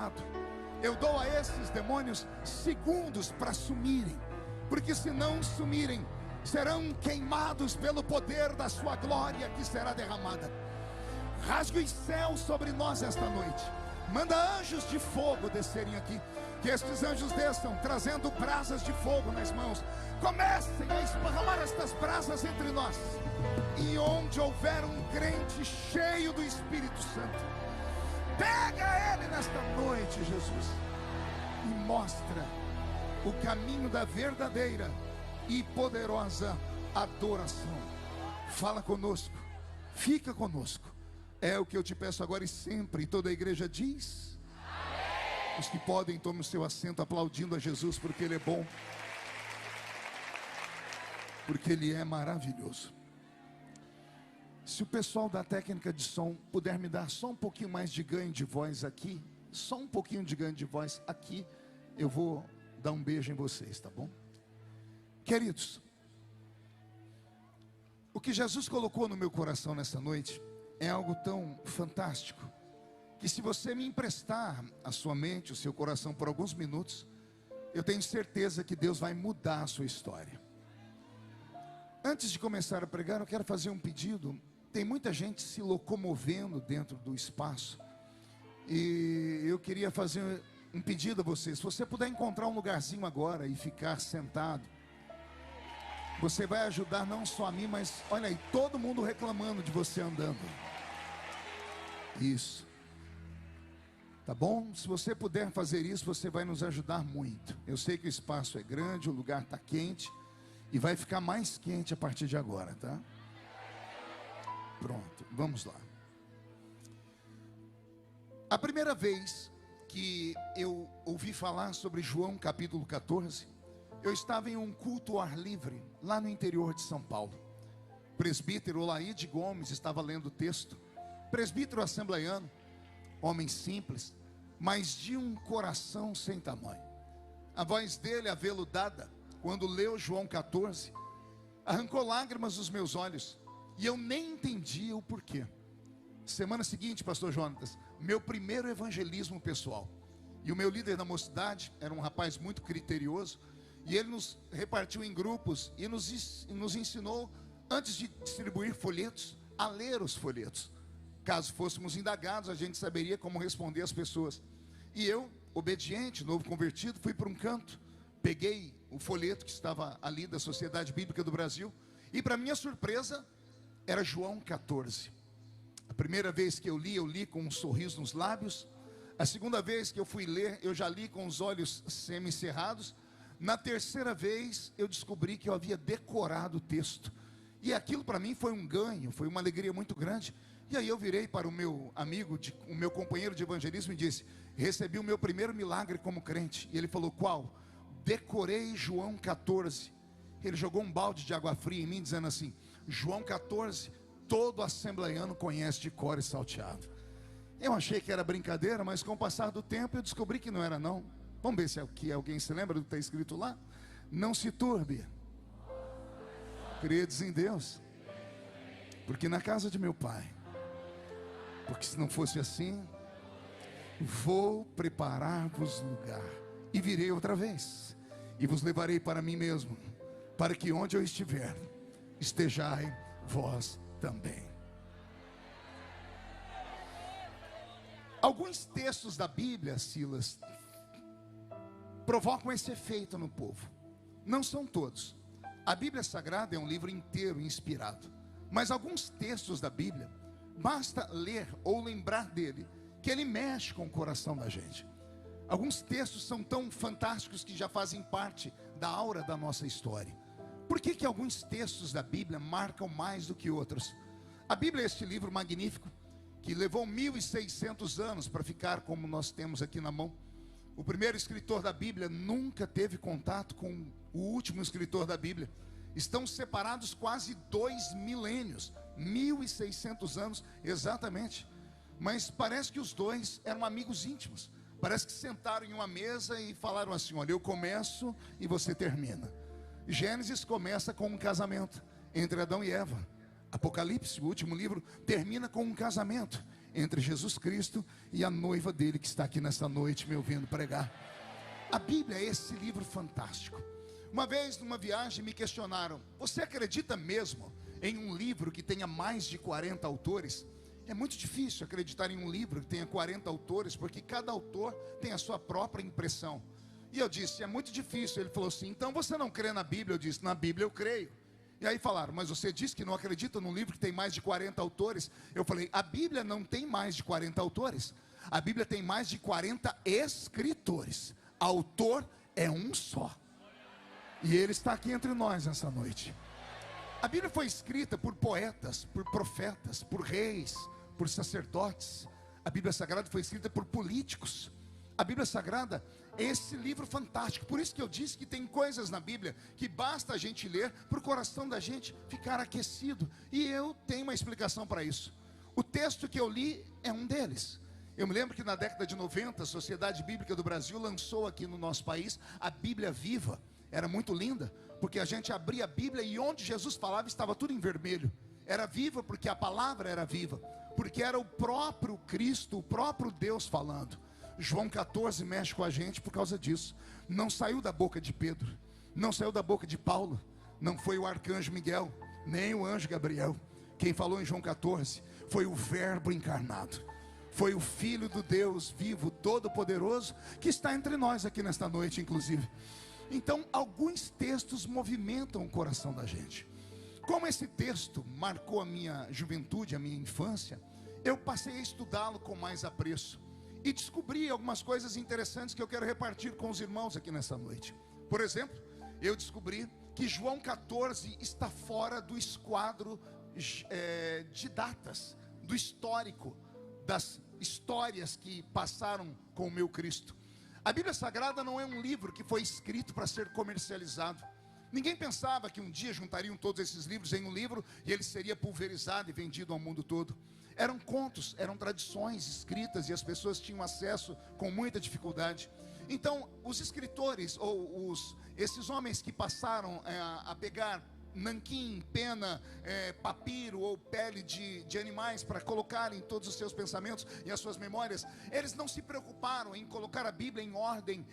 pesado. Eu dou a esses demônios segundos para sumirem, porque se não sumirem, serão queimados pelo poder da sua glória que será derramada. Rasgue os céus sobre nós esta noite. Manda anjos de fogo descerem aqui. Que estes anjos desçam, trazendo brasas de fogo nas mãos. Comecem a esparramar estas brasas entre nós. E onde houver um crente cheio do Espírito Santo, pega ele nesta noite, Jesus, e mostra o caminho da verdadeira e poderosa adoração. Fala conosco, fica conosco. É o que eu te peço agora e sempre. E toda a igreja diz: amém. Os que podem, tomem o seu assento aplaudindo a Jesus, porque Ele é bom, porque Ele é maravilhoso. Se o pessoal da técnica de som puder me dar só um pouquinho mais de ganho de voz aqui, só um pouquinho de ganho de voz aqui, eu vou dar um beijo em vocês, tá bom? Queridos, o que Jesus colocou no meu coração nessa noite é algo tão fantástico, que se você me emprestar a sua mente, o seu coração por alguns minutos, eu tenho certeza que Deus vai mudar a sua história. Antes de começar a pregar, eu quero fazer um pedido. Tem muita gente se locomovendo dentro do espaço, e eu queria fazer um pedido a você. Se você puder encontrar um lugarzinho agora e ficar sentado, você vai ajudar não só a mim, mas olha aí, todo mundo reclamando de você andando. Isso. Tá bom? Se você puder fazer isso, você vai nos ajudar muito. Eu sei que o espaço é grande, o lugar está quente, e vai ficar mais quente a partir de agora, tá? Pronto, vamos lá. A primeira vez que eu ouvi falar sobre João capítulo 14, eu estava em um culto ao ar livre, lá no interior de São Paulo. O presbítero Olaide Gomes estava lendo o texto. Presbítero assembleiano, homem simples, mas de um coração sem tamanho. A voz dele, aveludada, quando leu João 14, arrancou lágrimas dos meus olhos, e eu nem entendia o porquê. Semana seguinte, pastor Jonatas, meu primeiro evangelismo pessoal, e o meu líder da mocidade era um rapaz muito criterioso, e ele nos repartiu em grupos e nos ensinou, antes de distribuir folhetos, a ler os folhetos. Caso fôssemos indagados, a gente saberia como responder às pessoas. E eu, obediente, novo convertido, fui para um canto, peguei o folheto que estava ali da Sociedade Bíblica do Brasil, e para minha surpresa, era João 14. A primeira vez que eu li com um sorriso nos lábios. A segunda vez que eu fui ler, eu já li com os olhos semicerrados. Na terceira vez, eu descobri que eu havia decorado o texto. E aquilo para mim foi um ganho, foi uma alegria muito grande. E aí eu virei para o meu amigo, o meu companheiro de evangelismo, e disse: recebi o meu primeiro milagre como crente. E ele falou: qual? Decorei João 14. Ele jogou um balde de água fria em mim, dizendo assim: João 14, todo assembleiano conhece de cor e salteado. Eu achei que era brincadeira, mas com o passar do tempo eu descobri que não era não. Vamos ver se alguém se lembra do que está escrito lá. Não se turbe, credes em Deus, porque na casa de meu pai, porque se não fosse assim, vou preparar-vos lugar, e virei outra vez, e vos levarei para mim mesmo, para que onde eu estiver, estejai vós também. Alguns textos da Bíblia, Silas, provocam esse efeito no povo. Não são todos. A Bíblia Sagrada é um livro inteiro inspirado, mas alguns textos da Bíblia, basta ler ou lembrar dele, que ele mexe com o coração da gente. Alguns textos são tão fantásticos que já fazem parte da aura da nossa história. Por que alguns textos da Bíblia marcam mais do que outros? A Bíblia é este livro magnífico, que levou 1600 anos para ficar como nós temos aqui na mão. O primeiro escritor da Bíblia nunca teve contato com o último escritor da Bíblia. Estão separados quase 2 milênios, 1600 anos exatamente. Mas parece que os dois eram amigos íntimos. Parece que sentaram em uma mesa e falaram assim: olha, eu começo e você termina. Gênesis começa com um casamento entre Adão e Eva. Apocalipse, o último livro, termina com um casamento entre Jesus Cristo e a noiva dele, que está aqui nesta noite me ouvindo pregar. A Bíblia é esse livro fantástico. Uma vez, numa viagem, me questionaram: você acredita mesmo em um livro que tenha mais de 40 autores? É muito difícil acreditar em um livro que tenha 40 autores, porque cada autor tem a sua própria impressão. E eu disse: é muito difícil. Ele falou assim: então você não crê na Bíblia? Eu disse: na Bíblia eu creio. E aí falaram: mas você disse que não acredita num livro que tem mais de 40 autores? Eu falei: a Bíblia não tem mais de 40 autores. A Bíblia tem mais de 40 escritores. Autor é um só. E ele está aqui entre nós nessa noite. A Bíblia foi escrita por poetas, por profetas, por reis, por sacerdotes. A Bíblia Sagrada foi escrita por políticos. A Bíblia Sagrada é esse livro fantástico. Por isso que eu disse que tem coisas na Bíblia que basta a gente ler para o coração da gente ficar aquecido. E eu tenho uma explicação para isso. O texto que eu li é um deles. Eu me lembro que na década de 90, a Sociedade Bíblica do Brasil lançou aqui no nosso país a Bíblia Viva. Era muito linda, porque a gente abria a Bíblia e onde Jesus falava estava tudo em vermelho. Era viva porque a palavra era viva, porque era o próprio Cristo, o próprio Deus falando. João 14 mexe com a gente por causa disso. Não saiu da boca de Pedro, não saiu da boca de Paulo, não foi o arcanjo Miguel, nem o anjo Gabriel. Quem falou em João 14 foi o Verbo encarnado, foi o Filho do Deus vivo, todo-poderoso, que está entre nós aqui nesta noite, inclusive. Então, alguns textos movimentam o coração da gente. Como esse texto marcou a minha juventude, a minha infância, eu passei a estudá-lo com mais apreço e descobri algumas coisas interessantes que eu quero repartir com os irmãos aqui nessa noite. Por exemplo, eu descobri que João 14 está fora do esquadro de datas, do histórico, das histórias que passaram com o meu Cristo. A Bíblia Sagrada não é um livro que foi escrito para ser comercializado. Ninguém pensava que um dia juntariam todos esses livros em um livro e ele seria pulverizado e vendido ao mundo todo. Eram contos, eram tradições escritas e as pessoas tinham acesso com muita dificuldade. Então, os escritores, ou esses homens que passaram a pegar nanquim, pena, papiro ou pele de animais para colocarem todos os seus pensamentos e as suas memórias, eles não se preocuparam em colocar a Bíblia em ordem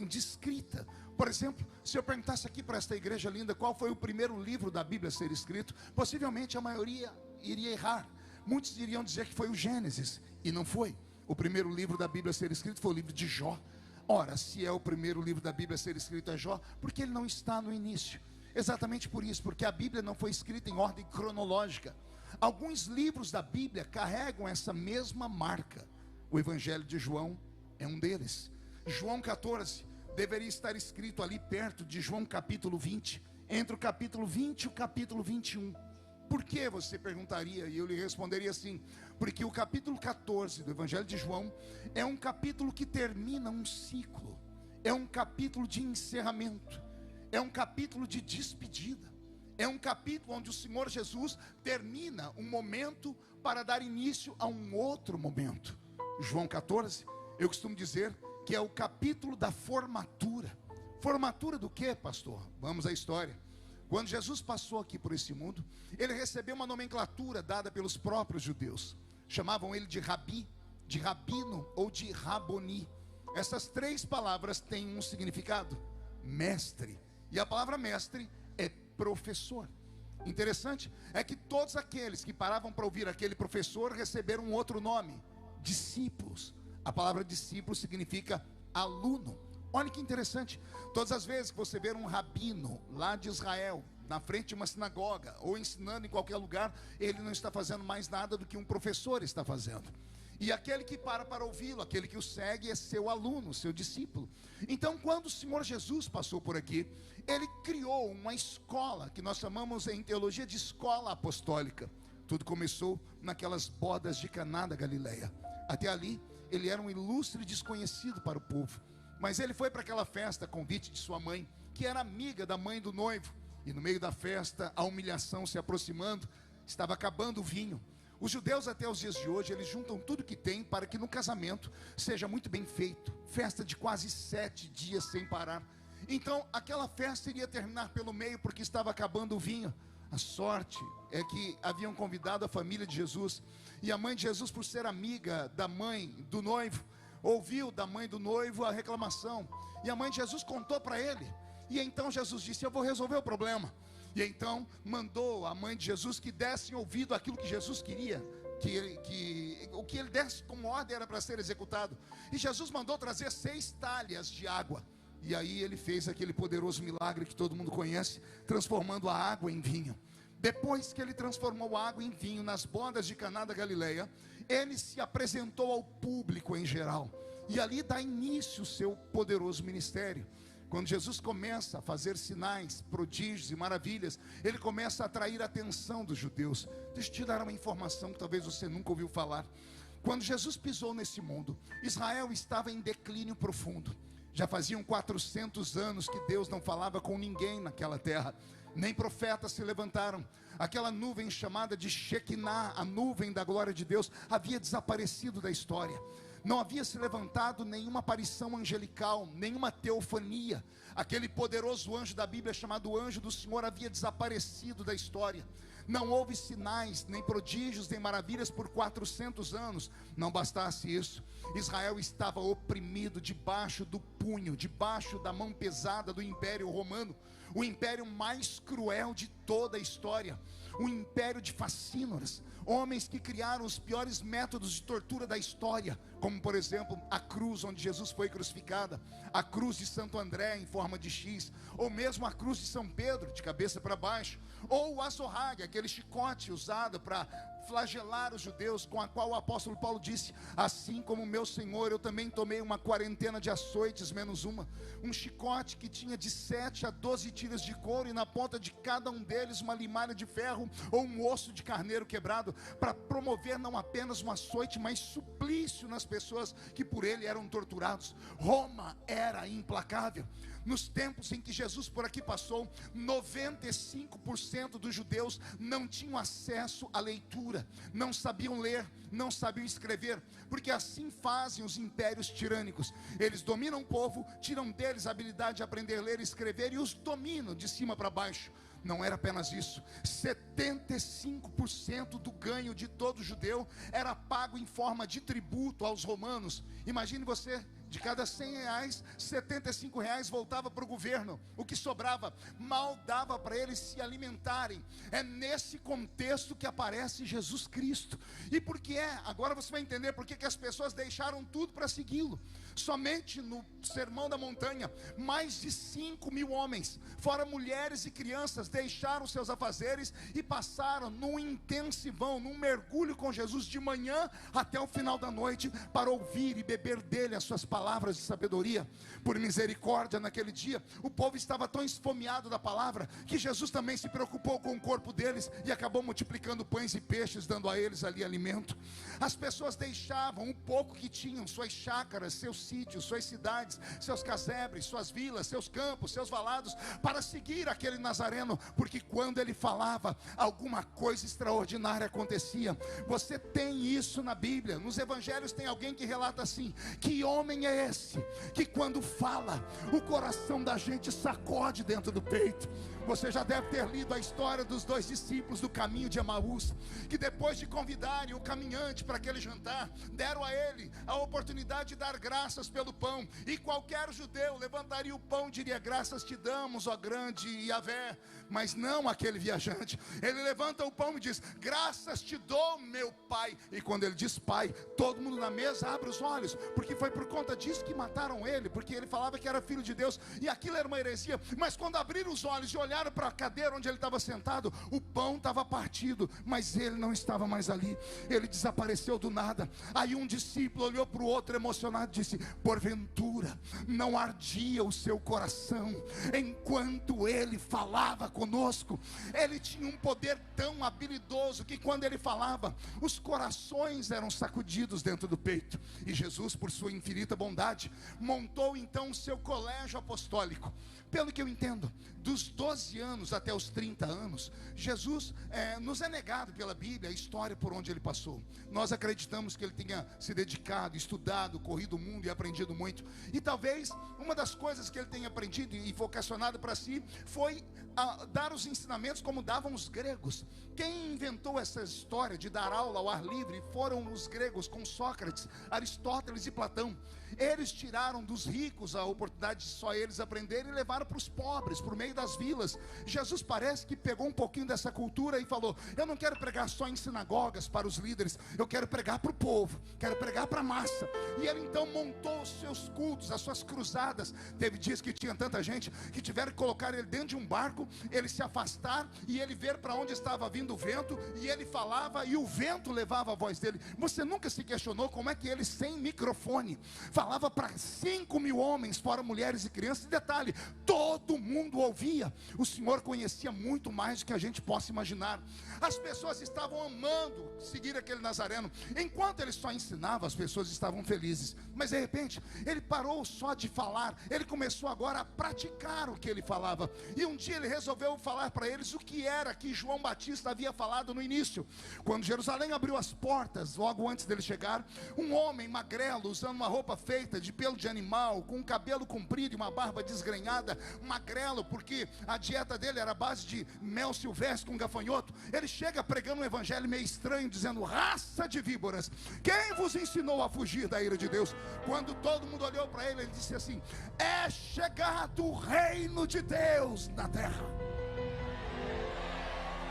de escrita. Por exemplo, se eu perguntasse aqui para esta igreja linda qual foi o primeiro livro da Bíblia a ser escrito, possivelmente a maioria iria errar. Muitos iriam dizer que foi o Gênesis, e não foi. O primeiro livro da Bíblia a ser escrito foi o livro de Jó. Ora, se é o primeiro livro da Bíblia a ser escrito é Jó, porque ele não está no início? Exatamente por isso, porque a Bíblia não foi escrita em ordem cronológica. Alguns livros da Bíblia carregam essa mesma marca. O Evangelho de João é um deles. João 14 deveria estar escrito ali perto de João capítulo 20, entre o capítulo 20 e o capítulo 21. Por que, você perguntaria? E eu lhe responderia assim: porque o capítulo 14 do Evangelho de João é um capítulo que termina um ciclo, é um capítulo de encerramento, é um capítulo de despedida, é um capítulo onde o Senhor Jesus termina um momento para dar início a um outro momento. João 14, eu costumo dizer que é o capítulo da formatura. Formatura do que, pastor? Vamos à história. Quando Jesus passou aqui por esse mundo, ele recebeu uma nomenclatura dada pelos próprios judeus. Chamavam ele de rabi, de rabino ou de raboni. Essas três palavras têm um significado: mestre. E a palavra mestre é professor. Interessante é que todos aqueles que paravam para ouvir aquele professor receberam um outro nome: discípulos. A palavra discípulo significa aluno. Olha que interessante, todas as vezes que você vê um rabino lá de Israel, na frente de uma sinagoga, ou ensinando em qualquer lugar, ele não está fazendo mais nada do que um professor está fazendo. E aquele que para ouvi-lo, aquele que o segue, é seu aluno, seu discípulo. Então, quando o Senhor Jesus passou por aqui, ele criou uma escola, que nós chamamos em teologia de escola apostólica. Tudo começou naquelas bodas de Caná da Galileia. Até ali, ele era um ilustre desconhecido para o povo. Mas ele foi para aquela festa a convite de sua mãe, que era amiga da mãe do noivo. E no meio da festa, a humilhação se aproximando, estava acabando o vinho. Os judeus até os dias de hoje, eles juntam tudo que tem para que no casamento seja muito bem feito. Festa de quase 7 dias sem parar. Então aquela festa iria terminar pelo meio porque estava acabando o vinho. A sorte é que haviam convidado a família de Jesus, e a mãe de Jesus, por ser amiga da mãe do noivo, ouviu da mãe do noivo a reclamação, e a mãe de Jesus contou para ele. E então Jesus disse: eu vou resolver o problema. E então mandou a mãe de Jesus que dessem ouvido àquilo que Jesus queria, o que ele desse como ordem era para ser executado. E Jesus mandou trazer 6 talhas de água. E aí ele fez aquele poderoso milagre que todo mundo conhece, transformando a água em vinho. Depois que ele transformou a água em vinho nas bodas de Caná da Galileia, ele se apresentou ao público em geral, e ali dá início o seu poderoso ministério. Quando Jesus começa a fazer sinais, prodígios e maravilhas, ele começa a atrair a atenção dos judeus. Deixa eu te dar uma informação que talvez você nunca ouviu falar. Quando Jesus pisou nesse mundo, Israel estava em declínio profundo. Já faziam 400 anos que Deus não falava com ninguém naquela terra, nem profetas se levantaram. Aquela nuvem chamada de Shekinah, a nuvem da glória de Deus, havia desaparecido da história. Não havia se levantado nenhuma aparição angelical, nenhuma teofania. Aquele poderoso anjo da Bíblia chamado anjo do Senhor havia desaparecido da história. Não houve sinais, nem prodígios, nem maravilhas por 400 anos. Não bastasse isso, Israel estava oprimido debaixo do punho, debaixo da mão pesada do Império Romano, o império mais cruel de toda a história, um império de facínoras, homens que criaram os piores métodos de tortura da história, como por exemplo a cruz onde Jesus foi crucificado, a cruz de Santo André em forma de X, ou mesmo a cruz de São Pedro de cabeça para baixo, ou o azorrague, aquele chicote usado para flagelar os judeus, com a qual o apóstolo Paulo disse: assim como meu Senhor, eu também tomei uma quarentena de açoites menos uma. Um chicote que tinha de 7 a 12 tiras de couro, e na ponta de cada um deles uma limalha de ferro ou um osso de carneiro quebrado, para promover não apenas um açoite, mas suplício nas pessoas que por ele eram torturados. Roma era implacável. Nos tempos em que Jesus por aqui passou, 95% dos judeus não tinham acesso à leitura, não sabiam ler, não sabiam escrever, porque assim fazem os impérios tirânicos. Eles dominam o povo, tiram deles a habilidade de aprender a ler e escrever, e os dominam de cima para baixo. Não era apenas isso, 75% do ganho de todo judeu era pago em forma de tributo aos romanos. Imagine você, de cada 100 reais, 75 reais voltava para o governo. O que sobrava mal dava para eles se alimentarem. É nesse contexto que aparece Jesus Cristo. E por que é? Agora você vai entender por que as pessoas deixaram tudo para segui-lo. Somente no Sermão da Montanha, mais de 5.000 homens, fora mulheres e crianças, deixaram seus afazeres e passaram num intensivão, num mergulho com Jesus de manhã até o final da noite, para ouvir e beber dele as suas palavras de sabedoria. Por misericórdia, naquele dia o povo estava tão esfomeado da palavra, que Jesus também se preocupou com o corpo deles e acabou multiplicando pães e peixes, dando a eles ali alimento. As pessoas deixavam o pouco que tinham, suas chácaras, seus sítios, suas cidades, seus casebres, suas vilas, seus campos, seus valados, para seguir aquele Nazareno, porque quando ele falava, alguma coisa extraordinária acontecia. Você tem isso na Bíblia. Nos evangelhos tem alguém que relata assim: que homem é esse, que quando fala, o coração da gente sacode dentro do peito. Você já deve ter lido a história dos 2 discípulos do caminho de Emaús, que depois de convidarem o caminhante para aquele jantar, deram a ele a oportunidade de dar graças pelo pão. E qualquer judeu levantaria o pão e diria: graças te damos, ó grande Yahvé. Mas não aquele viajante. Ele levanta o pão e diz: graças te dou, meu pai. E quando ele diz pai, todo mundo na mesa abre os olhos, porque foi por conta disso que mataram ele, porque ele falava que era filho de Deus, e aquilo era uma heresia. Mas quando abriram os olhos e olharam para a cadeira onde ele estava sentado, o pão estava partido, mas ele não estava mais ali. Ele desapareceu do nada. Aí um discípulo olhou para o outro emocionado e disse: porventura não ardia o seu coração enquanto ele falava conosco? Ele tinha um poder tão habilidoso que quando ele falava, os corações eram sacudidos dentro do peito. E Jesus, por sua infinita bondade, montou então o seu colégio apostólico. Pelo que eu entendo, dos 12 anos até os 30 anos, Jesus nos é negado pela Bíblia a história por onde ele passou. Nós acreditamos que ele tenha se dedicado, estudado, corrido o mundo e aprendido muito. E talvez uma das coisas que ele tenha aprendido e vocacionado para si foi dar os ensinamentos como davam os gregos. Quem inventou essa história de dar aula ao ar livre foram os gregos, com Sócrates, Aristóteles e Platão. Eles tiraram dos ricos a oportunidade de só eles aprenderem e levaram para os pobres, por meio das vilas. Jesus parece que pegou um pouquinho dessa cultura e falou: eu não quero pregar só em sinagogas para os líderes, eu quero pregar para o povo, quero pregar para a massa. E ele então montou os seus cultos, as suas cruzadas. Teve dias que tinha tanta gente que tiveram que colocar ele dentro de um barco, ele se afastar e ele ver para onde estava vindo o vento, e ele falava e o vento levava a voz dele. Você nunca se questionou como é que ele, sem microfone, falava para 5.000 homens, fora mulheres e crianças? E detalhe, todo mundo ouvia. O Senhor conhecia muito mais do que a gente possa imaginar. As pessoas estavam amando seguir aquele Nazareno. Enquanto ele só ensinava, as pessoas estavam felizes. Mas de repente, ele parou só de falar, ele começou agora a praticar o que ele falava. E um dia ele resolveu falar para eles o que era que João Batista havia falado no início. Quando Jerusalém abriu as portas, logo antes dele chegar, um homem magrelo, usando uma roupa feita de pelo de animal, com um cabelo comprido e uma barba desgrenhada, magrelo, porque a dieta dele era a base de mel silvestre com gafanhoto. Ele chega pregando um evangelho meio estranho, dizendo: raça de víboras, quem vos ensinou a fugir da ira de Deus? Quando todo mundo olhou para ele, ele disse assim: é chegado o reino de Deus na terra.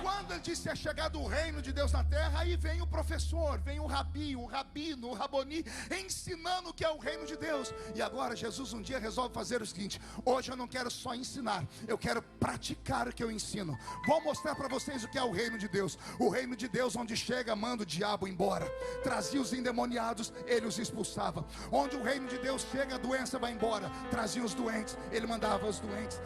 Quando ele disse é chegado o reino de Deus na terra, aí vem o professor, vem o rabi, o rabino, o raboni, ensinando o que é o reino de Deus. E agora Jesus um dia resolve fazer o seguinte: hoje eu não quero só ensinar, eu quero praticar o que eu ensino. Vou mostrar para vocês o que é o reino de Deus. O reino de Deus, onde chega, manda o diabo embora, trazia os endemoniados, ele os expulsava. Onde o reino de Deus chega, a doença vai embora, trazia os doentes, ele mandava os doentes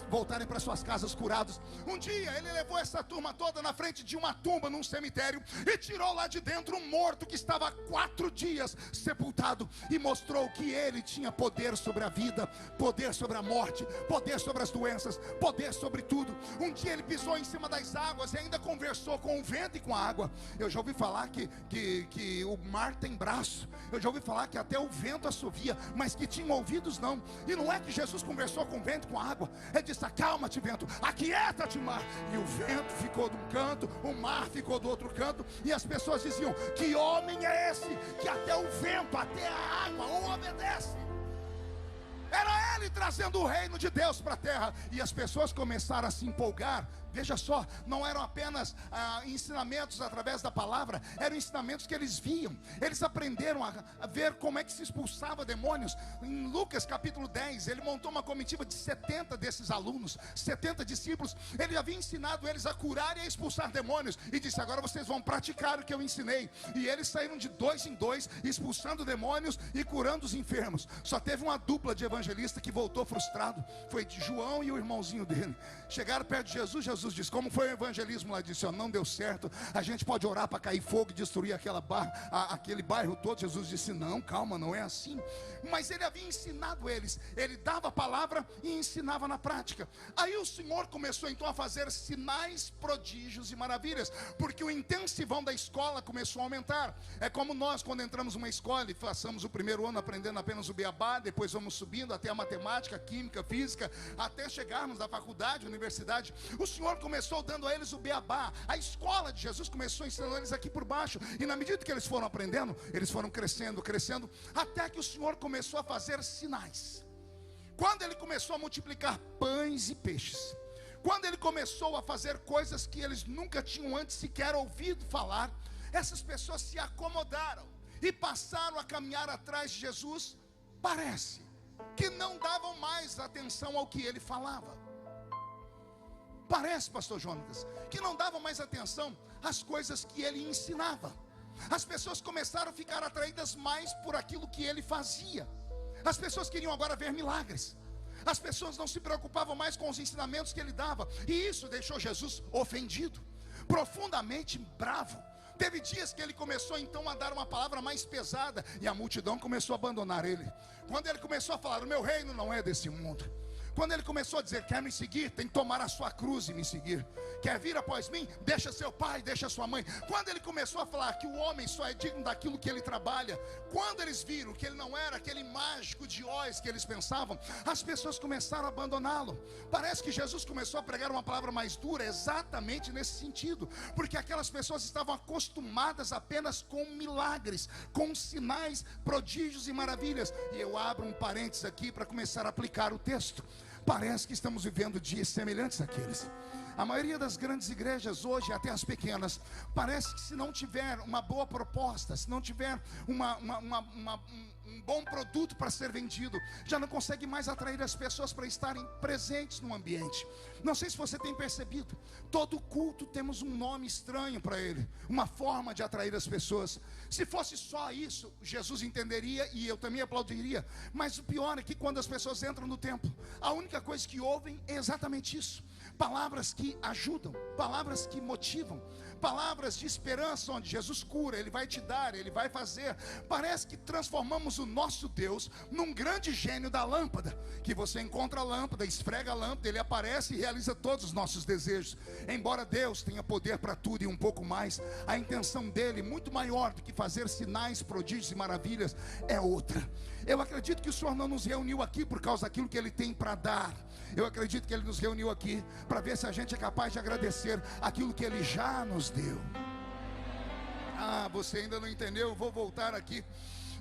voltarem para suas casas curados. Um dia ele levou essa turma toda na frente de uma tumba num cemitério e tirou lá de dentro um morto que estava há 4 dias sepultado, e mostrou que ele tinha poder sobre a vida, poder sobre a morte, poder sobre as doenças, poder sobre tudo. Um dia ele pisou em cima das águas e ainda conversou com o vento e com a água. Eu já ouvi falar que o mar tem braço, eu já ouvi falar que até o vento assovia, mas que tinha ouvidos não. E não é que Jesus conversou com o vento e com a água, ele disse: acalma-te vento, aquieta-te mar. E o vento ficou de um canto, o mar ficou do outro canto, e as pessoas diziam: que homem é esse, que até o vento, até a água o obedece? Era ele trazendo o reino de Deus para a terra. E as pessoas começaram a se empolgar. Veja só, não eram apenas ensinamentos através da palavra, eram ensinamentos que eles viam. Eles aprenderam a ver como é que se expulsava demônios. Em Lucas capítulo 10, ele montou uma comitiva de 70 desses alunos, 70 discípulos. Ele havia ensinado eles a curar e a expulsar demônios, e disse: agora vocês vão praticar o que eu ensinei. E eles saíram de 2 em 2, expulsando demônios e curando os enfermos. Só teve uma dupla de evangelista que voltou frustrado, foi de João e o irmãozinho dele. Chegaram perto de Jesus, Jesus disse: como foi o evangelismo? Lá disse: não deu certo, a gente pode orar para cair fogo e destruir aquele bairro todo. Jesus disse: não, calma, não é assim. Mas ele havia ensinado eles, ele dava a palavra e ensinava na prática. Aí o Senhor começou então a fazer sinais, prodígios e maravilhas, porque o intensivão da escola começou a aumentar. É como nós, quando entramos numa escola e passamos o primeiro ano aprendendo apenas o beabá, depois vamos subindo até a matemática, química, física, até chegarmos na faculdade, universidade. O Senhor começou dando a eles o beabá. A escola de Jesus começou ensinando eles aqui por baixo, e na medida que eles foram aprendendo, eles foram crescendo, até que o Senhor começou a fazer sinais. Quando ele começou a multiplicar pães e peixes, quando ele começou a fazer coisas que eles nunca tinham antes sequer ouvido falar, essas pessoas se acomodaram e passaram a caminhar atrás de Jesus. Parece que não davam mais atenção ao que ele falava. Parece, pastor Jonatas, que não davam mais atenção às coisas que ele ensinava. As pessoas começaram a ficar atraídas mais por aquilo que ele fazia. As pessoas queriam agora ver milagres. As pessoas não se preocupavam mais com os ensinamentos que ele dava. E isso deixou Jesus ofendido, profundamente bravo. Teve dias que ele começou então a dar uma palavra mais pesada, e a multidão começou a abandonar ele. Quando ele começou a falar: o meu reino não é desse mundo, Quando ele começou a dizer: quer me seguir, tem que tomar a sua cruz e me seguir. Quer vir após mim? Deixa seu pai, deixa sua mãe. Quando ele começou a falar que o homem só é digno daquilo que ele trabalha, quando eles viram que ele não era aquele mágico de Oz que eles pensavam, as pessoas começaram a abandoná-lo. Parece que Jesus começou a pregar uma palavra mais dura, exatamente nesse sentido, porque aquelas pessoas estavam acostumadas apenas com milagres, com sinais, prodígios e maravilhas. E eu abro um parênteses aqui para começar a aplicar o texto. Parece que estamos vivendo dias semelhantes àqueles. A maioria das grandes igrejas hoje, até as pequenas, parece que se não tiver uma boa proposta, se não tiver um bom produto para ser vendido, já não consegue mais atrair as pessoas para estarem presentes no ambiente. Não sei se você tem percebido, todo culto temos um nome estranho para ele, uma forma de atrair as pessoas. Se fosse só isso, Jesus entenderia e eu também aplaudiria. Mas o pior é que quando as pessoas entram no templo, a única coisa que ouvem é exatamente isso: palavras que ajudam, palavras que motivam, palavras de esperança, onde Jesus cura, Ele vai te dar, Ele vai fazer. Parece que transformamos o nosso Deus num grande gênio da lâmpada, que você encontra a lâmpada, esfrega a lâmpada, Ele aparece e realiza todos os nossos desejos. Embora Deus tenha poder para tudo e um pouco mais, a intenção dele, muito maior do que fazer sinais, prodígios e maravilhas, é outra. Eu acredito que o Senhor não nos reuniu aqui por causa daquilo que Ele tem para dar. Eu acredito que Ele nos reuniu aqui para ver se a gente é capaz de agradecer aquilo que Ele já nos deu. Ah, você ainda não entendeu? Eu vou voltar aqui.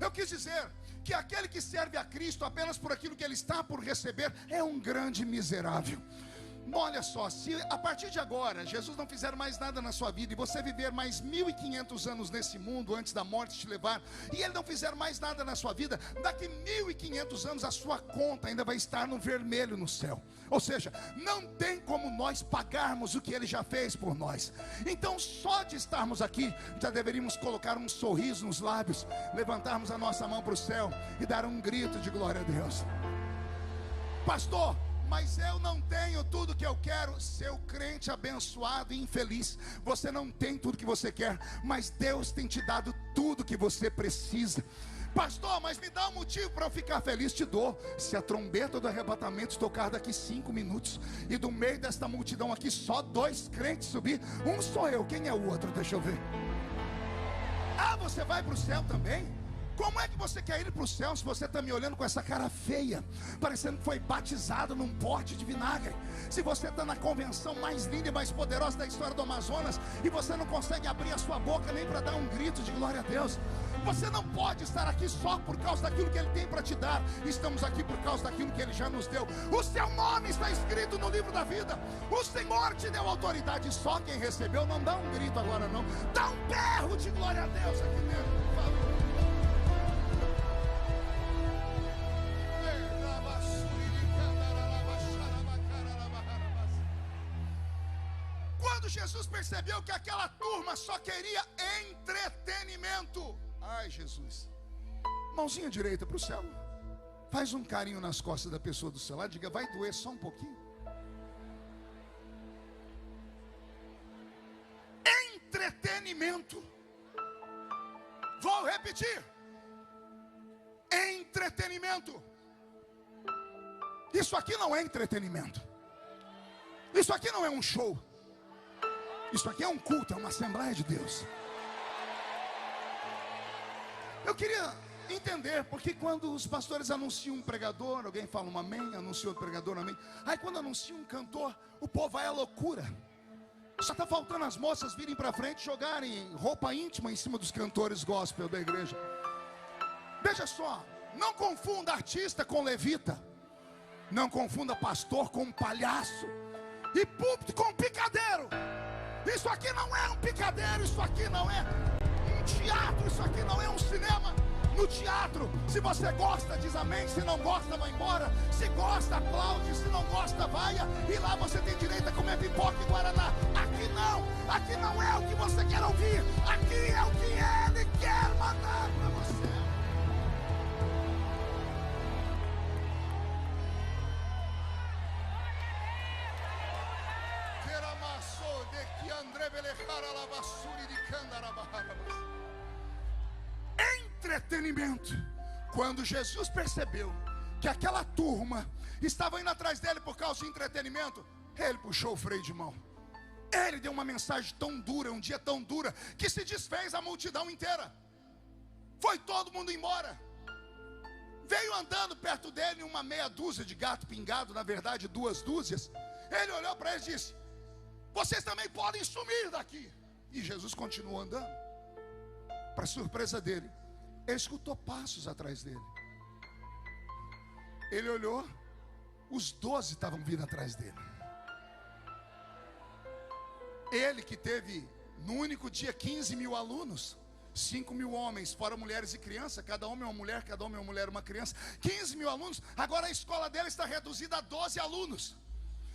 Eu quis dizer que aquele que serve a Cristo apenas por aquilo que ele está por receber é um grande miserável. Olha só, se a partir de agora Jesus não fizer mais nada na sua vida e você viver mais 1500 anos nesse mundo antes da morte te levar, e Ele não fizer mais nada na sua vida, daqui 1500 anos a sua conta ainda vai estar no vermelho no céu. Ou seja, não tem como nós pagarmos o que Ele já fez por nós. Então só de estarmos aqui já deveríamos colocar um sorriso nos lábios, levantarmos a nossa mão para o céu e dar um grito de glória a Deus. Pastor, mas eu não tenho tudo que eu quero. Seu crente abençoado e infeliz, você não tem tudo que você quer, mas Deus tem te dado tudo que você precisa. Pastor, mas me dá um motivo para eu ficar feliz. Te dou. Se a trombeta do arrebatamento tocar daqui 5 minutos e do meio desta multidão aqui só 2 crentes subir, um sou eu, quem é o outro? Deixa eu ver. Ah, você vai para o céu também? Como é que você quer ir para o céu se você está me olhando com essa cara feia, parecendo que foi batizado num pote de vinagre? Se você está na convenção mais linda e mais poderosa da história do Amazonas e você não consegue abrir a sua boca nem para dar um grito de glória a Deus? Você não pode estar aqui só por causa daquilo que Ele tem para te dar. Estamos aqui por causa daquilo que Ele já nos deu. O seu nome está escrito no livro da vida. O Senhor te deu autoridade. Só quem recebeu não dá um grito agora não. Dá um berro de glória a Deus aqui dentro, por favor. Quando Jesus percebeu que aquela turma só queria entretenimento, ai Jesus, mãozinha direita para o céu, faz um carinho nas costas da pessoa do seu lado, diga: vai doer só um pouquinho. Entretenimento. Vou repetir: entretenimento. Isso aqui não é entretenimento. Isso aqui não é um show. Isso aqui é um culto, é uma Assembleia de Deus. Eu queria entender, porque quando os pastores anunciam um pregador, alguém fala um amém, anuncia outro pregador, amém. Aí quando anuncia um cantor, o povo vai à loucura. Só está faltando as moças virem para frente e jogarem roupa íntima em cima dos cantores gospel da igreja. Veja só, não confunda artista com levita. Não confunda pastor com palhaço. E púlpito com picadeiro. Isso aqui não é um picadeiro, isso aqui não é um teatro, isso aqui não é um cinema. No teatro, se você gosta, diz amém. Se não gosta, vai embora. Se gosta, aplaude. Se não gosta, vaia. E lá você tem direito a comer pipoca e guaraná. Aqui não é o que você quer ouvir. Aqui é o que Ele quer mandar para você. Entretenimento. Quando Jesus percebeu que aquela turma estava indo atrás dele por causa de entretenimento, ele puxou o freio de mão. Ele deu uma mensagem tão dura, um dia tão dura, que se desfez a multidão inteira. Foi todo mundo embora. Veio andando perto dele uma meia dúzia de gato pingado, na verdade 2 dúzias. Ele olhou para ele e disse: vocês também podem sumir daqui. E Jesus continuou andando. Para surpresa dele, ele escutou passos atrás dele. Ele olhou, os 12 estavam vindo atrás dele. Ele que teve no único dia 15 mil alunos, 5 mil homens, fora mulheres e crianças, cada homem é uma mulher, cada homem é uma mulher e uma criança, 15 mil alunos, agora a escola dele está reduzida a 12 alunos.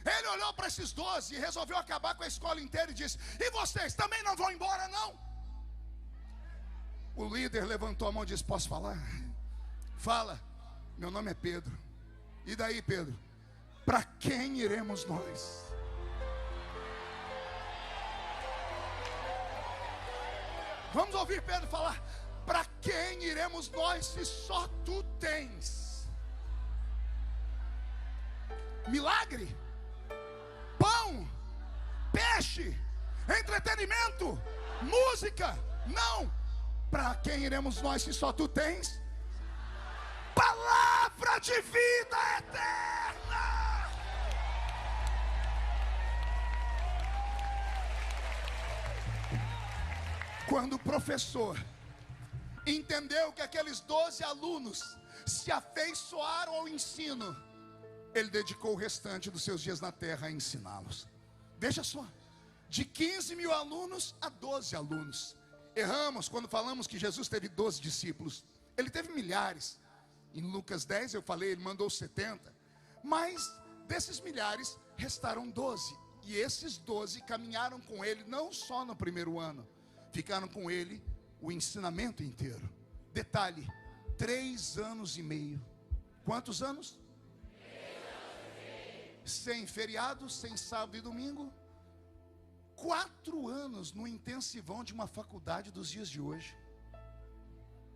Ele olhou para esses 12 e resolveu acabar com a escola inteira e disse: e vocês também não vão embora não? O líder levantou a mão e disse: posso falar? Fala. Meu nome é Pedro. E daí, Pedro? Para quem iremos nós? Vamos ouvir Pedro falar: para quem iremos nós se só tu tens? Milagre, pão, peixe, entretenimento, música? Não. Para quem iremos nós se só tu tens? Palavra de vida eterna. Quando o professor entendeu que aqueles 12 alunos se afeiçoaram ao ensino, ele dedicou o restante dos seus dias na terra a ensiná-los. Veja só, de 15 mil alunos a 12 alunos. Erramos quando falamos que Jesus teve 12 discípulos. Ele teve milhares. Em Lucas 10 eu falei, ele mandou 70. Mas desses milhares restaram 12. E esses 12 caminharam com ele não só no primeiro ano, ficaram com ele o ensinamento inteiro. Detalhe, 3 anos e meio. Quantos anos? 3 anos e meio. Sem feriado, sem sábado e domingo. 4 anos no intensivão de uma faculdade dos dias de hoje.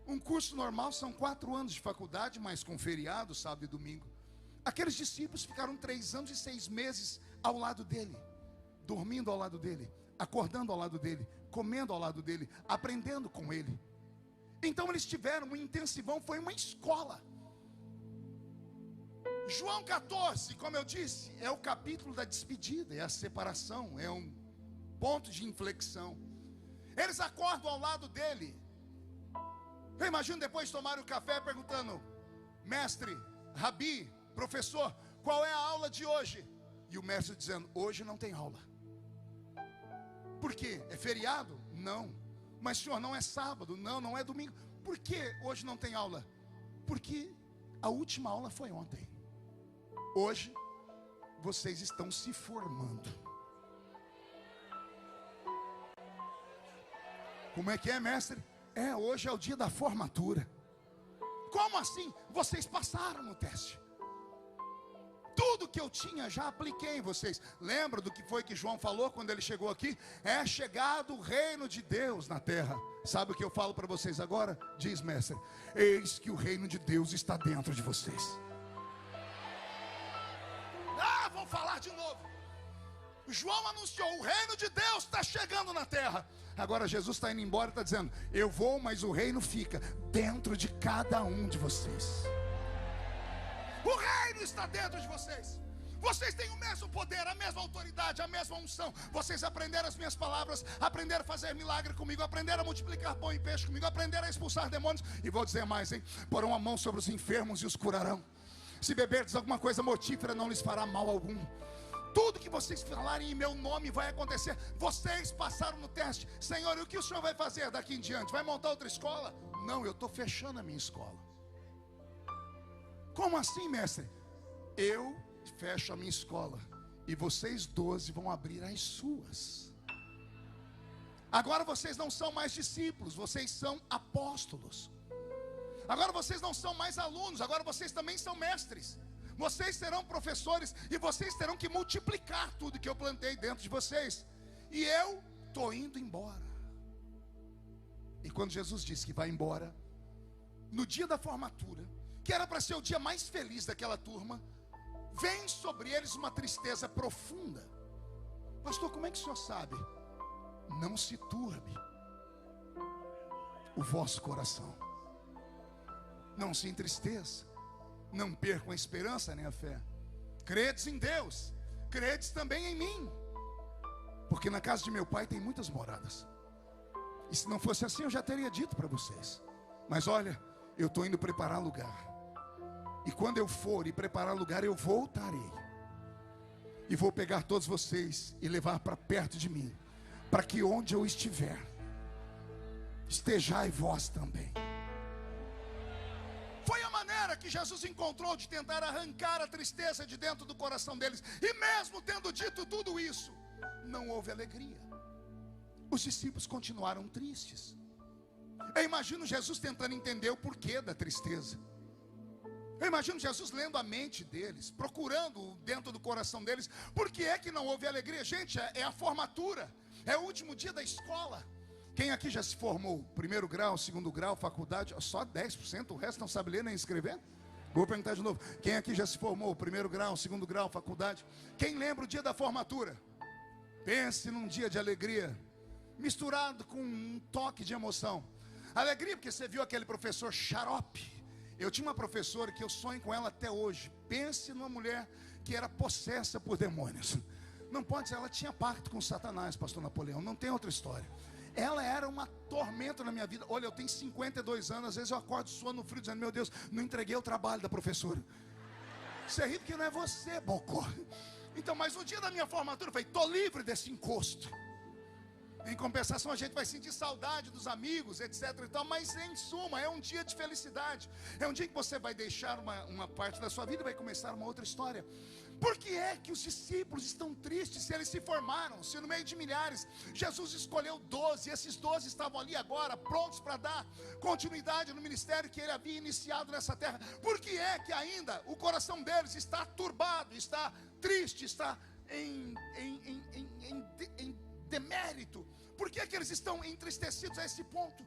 Um curso normal são 4 anos de faculdade, mas com feriado, sábado e domingo. Aqueles discípulos ficaram 3 anos e 6 meses ao lado dele, dormindo ao lado dele, acordando ao lado dele, comendo ao lado dele, aprendendo com ele. Então eles tiveram um intensivão, foi uma escola. João 14, como eu disse, é o capítulo da despedida, é a separação, é um ponto de inflexão. Eles acordam ao lado dele. Eu imagino depois tomarem o café perguntando: mestre, rabi, professor, qual é a aula de hoje? E o mestre dizendo: hoje não tem aula. Por quê? É feriado? Não. Mas senhor, não é sábado? Não, não é domingo. Por que hoje não tem aula? Porque a última aula foi ontem. Hoje vocês estão se formando. Como é que é, mestre? Hoje é o dia da formatura. Como assim? Vocês passaram no teste. Tudo que eu tinha já apliquei em vocês. Lembra do que foi que João falou quando ele chegou aqui? É chegado o reino de Deus na terra. Sabe o que eu falo para vocês agora? Diz, mestre: eis que o reino de Deus está dentro de vocês. Vou falar de novo. João anunciou: o reino de Deus está chegando na terra. Agora Jesus está indo embora e está dizendo: eu vou, mas o reino fica dentro de cada um de vocês. O reino está dentro de vocês. Vocês têm o mesmo poder, a mesma autoridade, a mesma unção. Vocês aprenderam as minhas palavras, aprenderam a fazer milagre comigo, aprenderam a multiplicar pão e peixe comigo, aprenderam a expulsar demônios. E vou dizer mais, hein? Porão a mão sobre os enfermos e os curarão. Se beberdes alguma coisa mortífera, não lhes fará mal algum. Tudo que vocês falarem em meu nome vai acontecer. Vocês passaram no teste. Senhor, e o que o Senhor vai fazer daqui em diante? Vai montar outra escola? Não, eu estou fechando a minha escola. Como assim, mestre? Eu fecho a minha escola e vocês 12 vão abrir as suas. Agora vocês não são mais discípulos, vocês são apóstolos. Agora vocês não são mais alunos, agora vocês também são mestres. Vocês serão professores e vocês terão que multiplicar tudo que eu plantei dentro de vocês. E eu estou indo embora. E quando Jesus disse que vai embora, no dia da formatura, que era para ser o dia mais feliz daquela turma, vem sobre eles uma tristeza profunda. Pastor, como é que o senhor sabe? Não se turbe o vosso coração, não se entristeça, não percam a esperança nem a fé. Credes em Deus, credes também em mim, porque na casa de meu pai tem muitas moradas. E se não fosse assim eu já teria dito para vocês. Mas olha, eu estou indo preparar lugar, e quando eu for e preparar lugar, eu voltarei, e vou pegar todos vocês e levar para perto de mim, para que onde eu estiver, estejai vós também. Foi a maneira que Jesus encontrou de tentar arrancar a tristeza de dentro do coração deles. E mesmo tendo dito tudo isso, não houve alegria. Os discípulos continuaram tristes. Eu imagino Jesus tentando entender o porquê da tristeza. Eu imagino Jesus lendo a mente deles, procurando dentro do coração deles, por que é que não houve alegria? Gente, é a formatura, é o último dia da escola. Quem aqui já se formou? Primeiro grau, segundo grau, faculdade? Só 10%, o resto não sabe ler nem escrever? Vou perguntar de novo. Quem aqui já se formou? Primeiro grau, segundo grau, faculdade? Quem lembra o dia da formatura? Pense num dia de alegria, misturado com um toque de emoção. Alegria porque você viu aquele professor xarope. Eu tinha uma professora que eu sonho com ela até hoje. Pense numa mulher que era possessa por demônios. Não pode ser, ela tinha pacto com Satanás, pastor Napoleão, não tem outra história. Ela era uma tormenta na minha vida. Olha, eu tenho 52 anos, às vezes eu acordo suando frio, dizendo, meu Deus, não entreguei o trabalho da professora. Você ri porque não é você, bocó. Então, mas no dia da minha formatura, eu falei, estou livre desse encosto. Em compensação, a gente vai sentir saudade dos amigos, etc e tal, mas em suma, é um dia de felicidade. É um dia que você vai deixar uma parte da sua vida e vai começar uma outra história. Por que é que os discípulos estão tristes se eles se formaram? Se no meio de milhares, Jesus escolheu 12, e esses 12 estavam ali agora, prontos para dar continuidade no ministério que ele havia iniciado nessa terra. Por que é que ainda o coração deles está turbado, está triste, está em demérito? Por que é que eles estão entristecidos a esse ponto?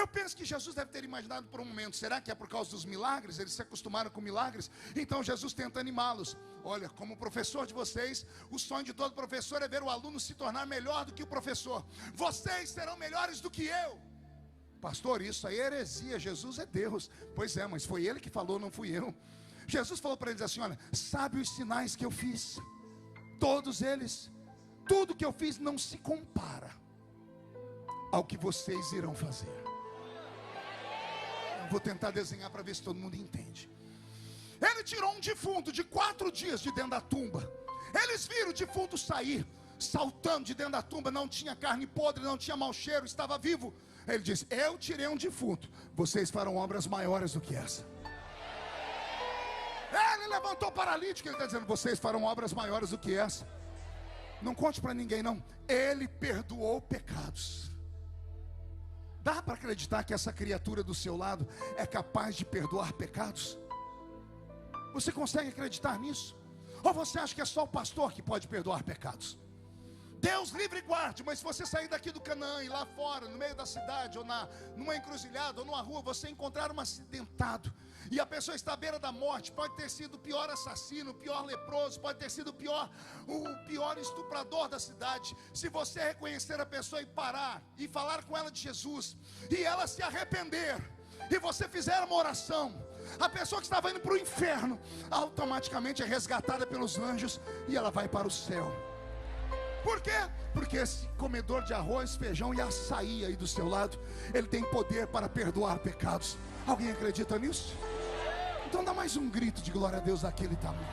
Eu penso que Jesus deve ter imaginado por um momento, será que é por causa dos milagres? Eles se acostumaram com milagres? Então Jesus tenta animá-los. Olha, como professor de vocês, o sonho de todo professor é ver o aluno se tornar melhor do que o professor. Vocês serão melhores do que eu. Pastor, isso aí é heresia, Jesus é Deus. Pois é, mas foi ele que falou, não fui eu. Jesus falou para eles assim, olha, sabe os sinais que eu fiz? Todos eles, tudo que eu fiz não se compara ao que vocês irão fazer. Vou tentar desenhar para ver se todo mundo entende. Ele tirou um defunto de 4 dias de dentro da tumba. Eles viram o defunto sair, saltando de dentro da tumba. Não tinha carne podre, não tinha mau cheiro, estava vivo. Ele disse, eu tirei um defunto, vocês farão obras maiores do que essa. Ele levantou paralítico, ele está dizendo, vocês farão obras maiores do que essa. Não conte para ninguém não. Ele perdoou pecados. Dá para acreditar que essa criatura do seu lado é capaz de perdoar pecados? Você consegue acreditar nisso? Ou você acha que é só o pastor que pode perdoar pecados? Deus livre e guarde, mas se você sair daqui do Canaã e lá fora, no meio da cidade, ou numa encruzilhada, ou numa rua, você encontrar um acidentado, e a pessoa está à beira da morte, pode ter sido o pior assassino, o pior leproso, pode ter sido o pior estuprador da cidade. Se você reconhecer a pessoa e parar, e falar com ela de Jesus, e ela se arrepender, e você fizer uma oração, a pessoa que estava indo para o inferno, automaticamente é resgatada pelos anjos, e ela vai para o céu. Por quê? Porque esse comedor de arroz, feijão e açaí aí do seu lado, ele tem poder para perdoar pecados. Alguém acredita nisso? Então dá mais um grito de glória a Deus daquele tamanho.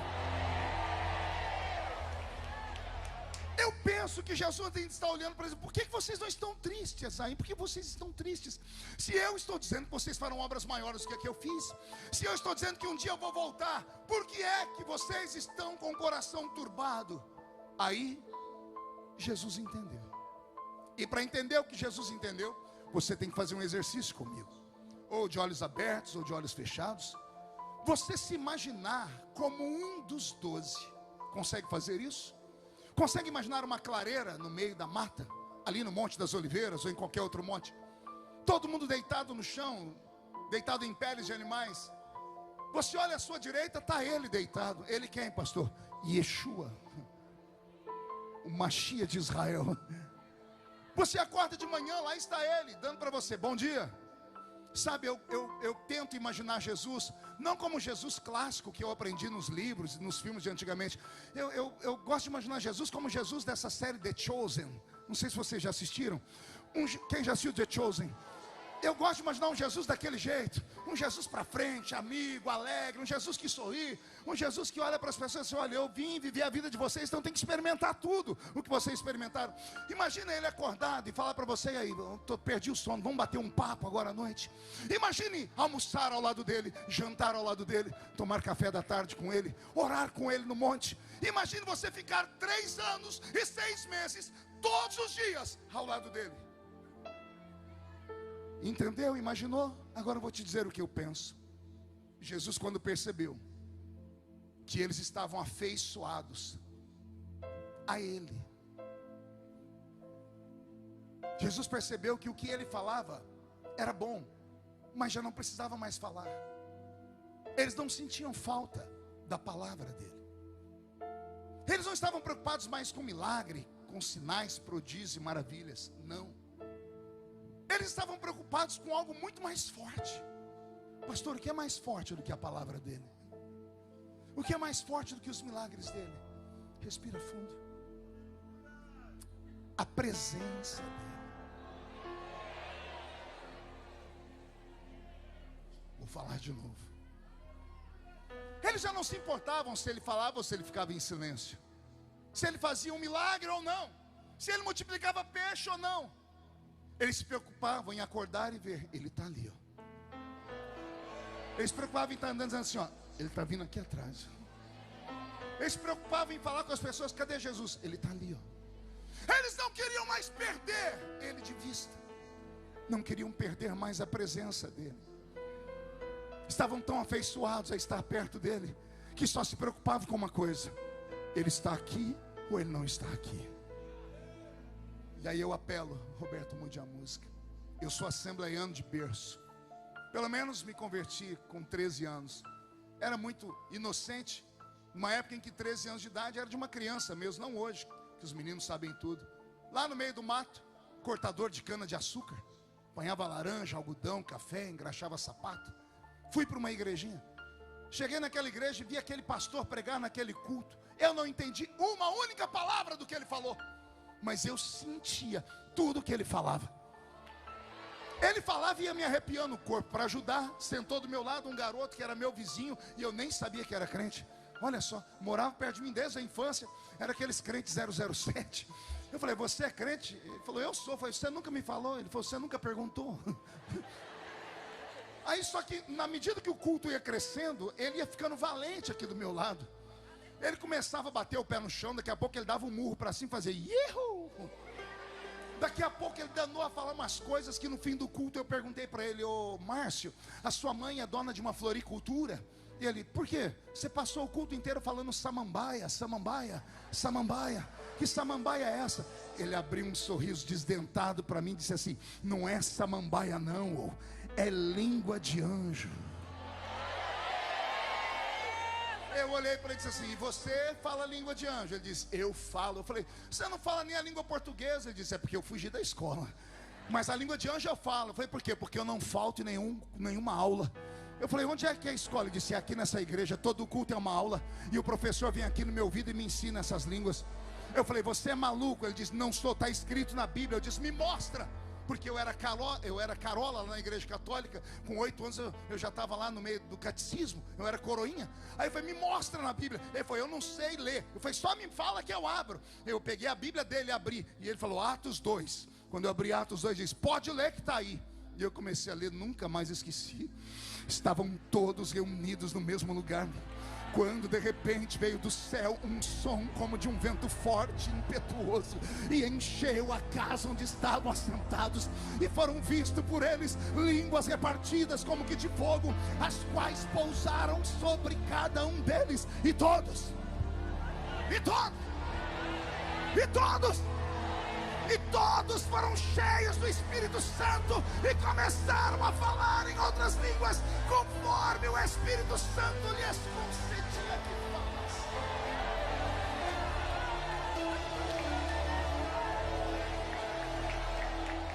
Eu penso que Jesus está olhando para eles. Por que vocês não estão tristes aí? Por que vocês estão tristes? Se eu estou dizendo que vocês farão obras maiores do que a que eu fiz, se eu estou dizendo que um dia eu vou voltar, por que é que vocês estão com o coração turbado? Aí Jesus entendeu. E para entender o que Jesus entendeu, você tem que fazer um exercício comigo, ou de olhos abertos ou de olhos fechados. Você se imaginar como um dos 12. Consegue fazer isso? Consegue imaginar uma clareira no meio da mata, ali no Monte das Oliveiras ou em qualquer outro monte? Todo mundo deitado no chão, deitado em peles de animais, Você olha à sua direita, está ele deitado. Ele quem, pastor? Yeshua, o Mashiach de Israel. Você acorda de manhã, lá está ele, dando para você bom dia. Sabe, eu tento imaginar Jesus, não como Jesus clássico que eu aprendi nos livros, nos filmes de antigamente. Eu gosto de imaginar Jesus como Jesus dessa série The Chosen. Não sei se vocês já assistiram. Quem já assistiu The Chosen? Eu gosto de imaginar um Jesus daquele jeito. Um Jesus para frente, amigo, alegre. Um Jesus que sorri. Um Jesus que olha para as pessoas e diz: olha, eu vim viver a vida de vocês, então tem que experimentar tudo o que vocês experimentaram. Imagina ele acordado e falar para você: e aí, eu perdi o sono, vamos bater um papo agora à noite. Imagine almoçar ao lado dele, jantar ao lado dele, tomar café da tarde com ele, orar com ele no monte. Imagine você ficar 3 anos e 6 meses, todos os dias, ao lado dele. Entendeu? Imaginou? Agora eu vou te dizer o que eu penso. Jesus, quando percebeu que eles estavam afeiçoados a Ele, Jesus percebeu que o que Ele falava era bom, mas já não precisava mais falar. Eles não sentiam falta da palavra dele. Eles não estavam preocupados mais com milagre, com sinais, prodígios e maravilhas. Não. Eles estavam preocupados com algo muito mais forte. Pastor, o que é mais forte do que a palavra dele? O que é mais forte do que os milagres dele? Respira fundo. A presença dele. Vou falar de novo. Eles já não se importavam se ele falava ou se ele ficava em silêncio, se ele fazia um milagre ou não, se ele multiplicava peixe ou não. Eles se preocupavam em acordar e ver: ele está ali, ó. Eles se preocupavam em estar andando dizendo assim, ó: ele está vindo aqui atrás. Eles se preocupavam em falar com as pessoas: cadê Jesus? Ele está ali, ó. Eles não queriam mais perder ele de vista. Não queriam perder mais a presença dele. Estavam tão afeiçoados a estar perto dele, que só se preocupavam com uma coisa: ele está aqui ou ele não está aqui. E aí eu apelo, Roberto, mude a música. Eu sou assembleiano de berço. Pelo menos me converti com 13 anos. Era muito inocente. Uma época em que 13 anos de idade era de uma criança mesmo, não hoje, que os meninos sabem tudo. Lá no meio do mato, cortador de cana de açúcar. Apanhava laranja, algodão, café, engraxava sapato. Fui para uma igrejinha. Cheguei naquela igreja e vi aquele pastor pregar naquele culto. Eu não entendi uma única palavra do que ele falou, mas eu sentia tudo que ele falava. Ele falava e ia me arrepiando o corpo. Para ajudar, sentou do meu lado um garoto que era meu vizinho e eu nem sabia que era crente. Olha só, morava perto de mim desde a infância. Era aqueles crentes 007. Eu falei: você é crente? Ele falou: eu sou. Eu falei: você nunca me falou? Ele falou: você nunca perguntou? Aí só que na medida que o culto ia crescendo, ele ia ficando valente aqui do meu lado. Ele começava a bater o pé no chão. Daqui a pouco ele dava um murro para cima e fazia Ihu! Daqui a pouco ele danou a falar umas coisas que no fim do culto eu perguntei para ele: ô Márcio, a sua mãe é dona de uma floricultura? E ele: por quê? Você passou o culto inteiro falando samambaia, samambaia, samambaia. Que samambaia é essa? Ele abriu um sorriso desdentado para mim e disse assim: não é samambaia não, é língua de anjo. Eu olhei para ele e disse assim: e você fala língua de anjo? Ele disse: eu falo. Eu falei: você não fala nem a língua portuguesa? Ele disse: é porque eu fugi da escola, mas a língua de anjo eu falo. Eu falei: por quê? Porque eu não falto em nenhuma aula. Eu falei: onde é que é a escola? Ele disse: é aqui nessa igreja, todo culto é uma aula, e o professor vem aqui no meu ouvido e me ensina essas línguas. Eu falei: você é maluco? Ele disse: não sou, está escrito na Bíblia. Eu disse: me mostra. Porque eu era carola lá na igreja católica. Com 8 anos eu já estava lá no meio do catecismo. Eu era coroinha. Aí eu falei: me mostra na Bíblia. Ele falou: eu não sei ler. Eu falei: só me fala que eu abro. Eu peguei a Bíblia dele e abri. E ele falou: Atos 2. Quando eu abri Atos 2, ele disse: pode ler que está aí. E eu comecei a ler, nunca mais esqueci. Estavam todos reunidos no mesmo lugar, quando de repente veio do céu um som como de um vento forte e impetuoso, e encheu a casa onde estavam assentados, e foram vistos por eles línguas repartidas como que de fogo, as quais pousaram sobre cada um deles, e todos E todos foram cheios do Espírito Santo e começaram a falar em outras línguas, conforme o Espírito Santo lhes concedia que falassem.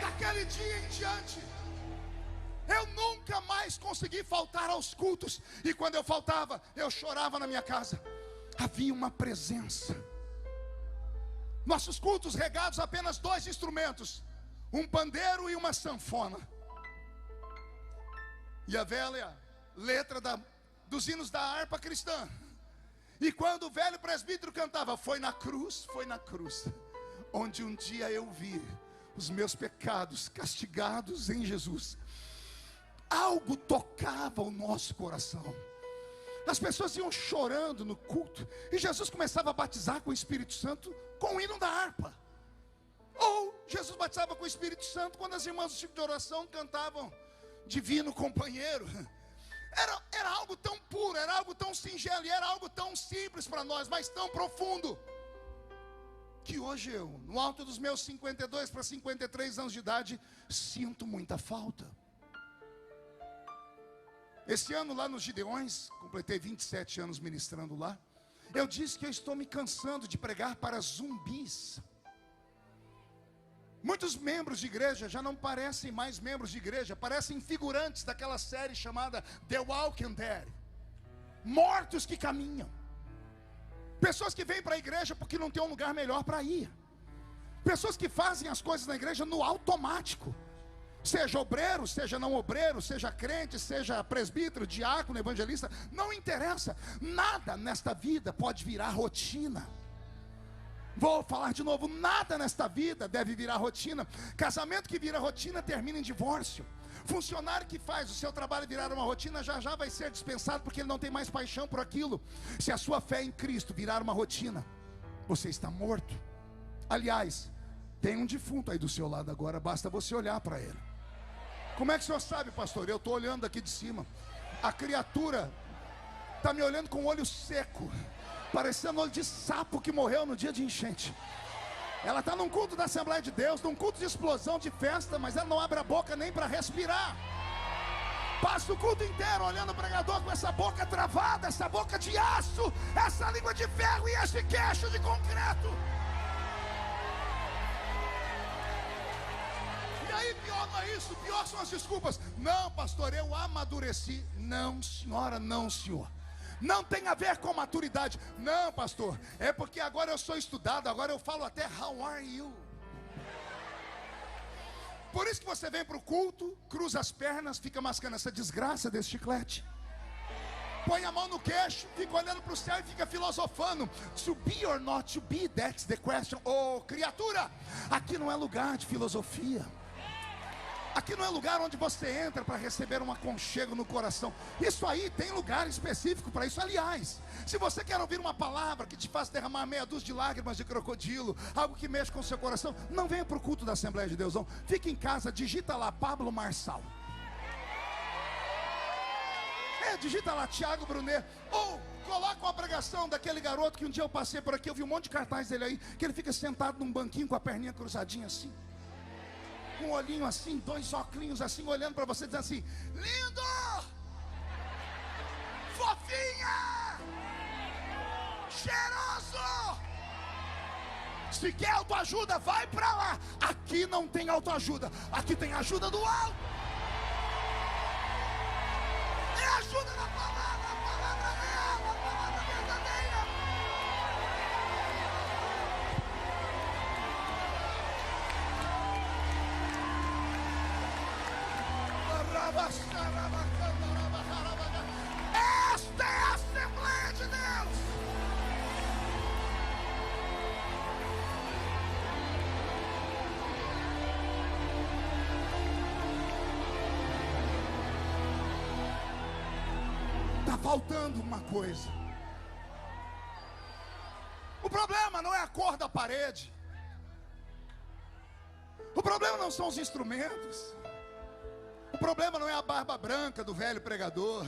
Daquele dia em diante, eu nunca mais consegui faltar aos cultos. E quando eu faltava, eu chorava na minha casa. Havia uma presença. Nossos cultos regados a apenas 2 instrumentos, um pandeiro e uma sanfona. E a velha letra dos hinos da harpa cristã. E quando o velho presbítero cantava, foi na cruz, onde um dia eu vi os meus pecados castigados em Jesus. Algo tocava o nosso coração. As pessoas iam chorando no culto, e Jesus começava a batizar com o Espírito Santo com o hino da harpa. Ou Jesus batizava com o Espírito Santo quando as irmãs do tipo de oração cantavam Divino Companheiro. Era algo tão puro, era algo tão singelo, e era algo tão simples para nós, mas tão profundo, que hoje eu, no alto dos meus 52 para 53 anos de idade, sinto muita falta. Esse ano lá nos Gideões, completei 27 anos ministrando lá, eu disse que eu estou me cansando de pregar para zumbis. Muitos membros de igreja já não parecem mais membros de igreja, parecem figurantes daquela série chamada The Walking Dead. Mortos que caminham. Pessoas que vêm para a igreja porque não tem um lugar melhor para ir. Pessoas que fazem as coisas na igreja no automático. Seja obreiro, seja não obreiro, seja crente, seja presbítero, diácono, evangelista, não interessa. Nada nesta vida pode virar rotina. Vou falar de novo, nada nesta vida deve virar rotina. Casamento que vira rotina termina em divórcio. Funcionário que faz o seu trabalho virar uma rotina já vai ser dispensado, porque ele não tem mais paixão por aquilo. Se a sua fé em Cristo virar uma rotina, você está morto. Aliás, tem um defunto aí do seu lado agora, basta você olhar para ele. Como é que o senhor sabe, pastor? Eu estou olhando aqui de cima. A criatura está me olhando com o olho seco, parecendo olho de sapo que morreu no dia de enchente. Ela está num culto da Assembleia de Deus, num culto de explosão, de festa, mas ela não abre a boca nem para respirar. Passa o culto inteiro olhando o pregador com essa boca travada, essa boca de aço, essa língua de ferro e esse queixo de concreto. E aí pior não é isso, pior são as desculpas. Não, pastor, eu amadureci. Não, senhora, não, senhor. Não tem a ver com maturidade. Não, pastor, é porque agora eu sou estudado, agora eu falo até how are you. Por isso que você vem para o culto, cruza as pernas, fica mascando essa desgraça desse chiclete, põe a mão no queixo, fica olhando para o céu e fica filosofando. To be or not to be, that's the question. Oh, criatura, aqui não é lugar de filosofia. Aqui não é lugar onde você entra para receber um aconchego no coração. Isso aí tem lugar específico para isso. Aliás, se você quer ouvir uma palavra que te faça derramar meia dúzia de lágrimas de crocodilo, algo que mexe com o seu coração, não venha para o culto da Assembleia de Deus, não. Fique em casa, digita lá Pablo Marçal. Digita lá Tiago Brunet. Ou coloca uma pregação daquele garoto que um dia eu passei por aqui, eu vi um monte de cartaz dele aí, que ele fica sentado num banquinho com a perninha cruzadinha assim, com um olhinho assim, 2 óculos assim, olhando para você, dizendo assim: lindo, fofinha, cheiroso. Se quer autoajuda, vai para lá. Aqui não tem autoajuda, aqui tem ajuda do alto. É ajuda na palavra, a palavra real, a palavra verdadeira. Esta é a Assembleia de Deus. Está faltando uma coisa. O problema não é a cor da parede. O problema não são os instrumentos. O problema não é a barba branca do velho pregador.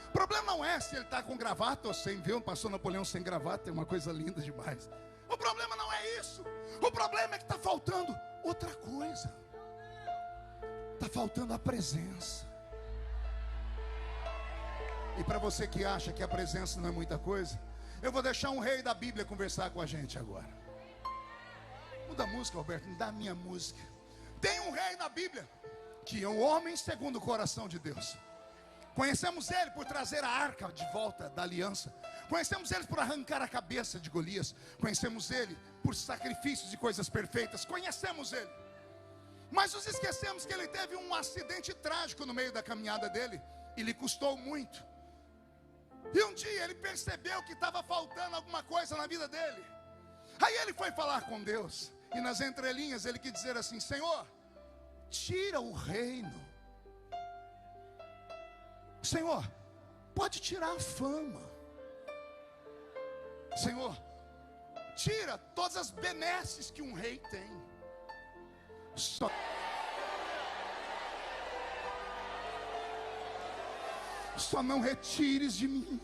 O problema não é se ele está com gravata ou sem. Viu? Pastor Napoleão sem gravata é uma coisa linda demais. O problema não é isso. O problema é que está faltando outra coisa. Está faltando a presença. E para você que acha que a presença não é muita coisa, eu vou deixar um rei da Bíblia conversar com a gente agora. Muda a música, Roberto, me dá a minha música. Tem um rei na Bíblia que é um homem segundo o coração de Deus. Conhecemos ele por trazer a arca de volta da aliança. Conhecemos ele por arrancar a cabeça de Golias. Conhecemos ele por sacrifícios e coisas perfeitas. Conhecemos ele. Mas nos esquecemos que ele teve um acidente trágico no meio da caminhada dele. E lhe custou muito. E um dia ele percebeu que estava faltando alguma coisa na vida dele. Aí ele foi falar com Deus. E nas entrelinhas ele quis dizer assim: Senhor, tira o reino. Senhor, pode tirar a fama. Senhor, tira todas as benesses que um rei tem. Só não retires de mim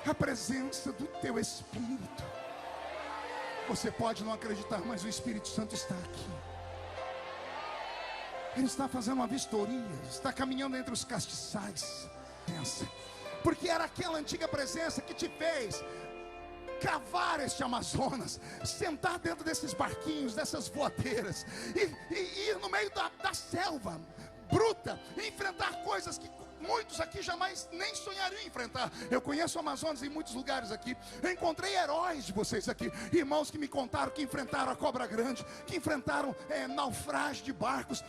a presença do teu Espírito. Você pode não acreditar, mas o Espírito Santo está aqui. Ele está fazendo uma vistoria, está caminhando entre os castiçais. Porque era aquela antiga presença que te fez cavar este Amazonas, sentar dentro desses barquinhos, dessas voadeiras, e ir no meio da selva bruta, e enfrentar coisas que muitos aqui jamais nem sonhariam em enfrentar. Eu conheço o Amazonas em muitos lugares aqui. Eu encontrei heróis de vocês aqui, irmãos que me contaram que enfrentaram a cobra grande, que enfrentaram naufrágio de barcos,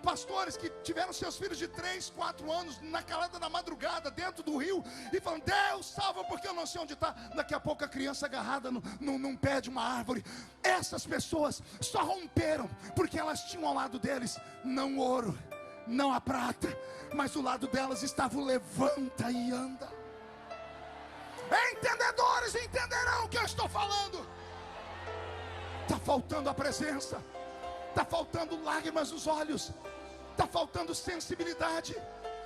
pastores que tiveram seus filhos de 3, 4 anos na calada da madrugada dentro do rio e falam: Deus salva, porque eu não sei onde está. Daqui a pouco a criança agarrada num pé de uma árvore. Essas pessoas só romperam porque elas tinham ao lado deles não ouro, não a prata, mas do lado delas estava o levanta e anda. Entendedores entenderão o que eu estou falando. Está faltando a presença, está faltando lágrimas nos olhos, está faltando sensibilidade.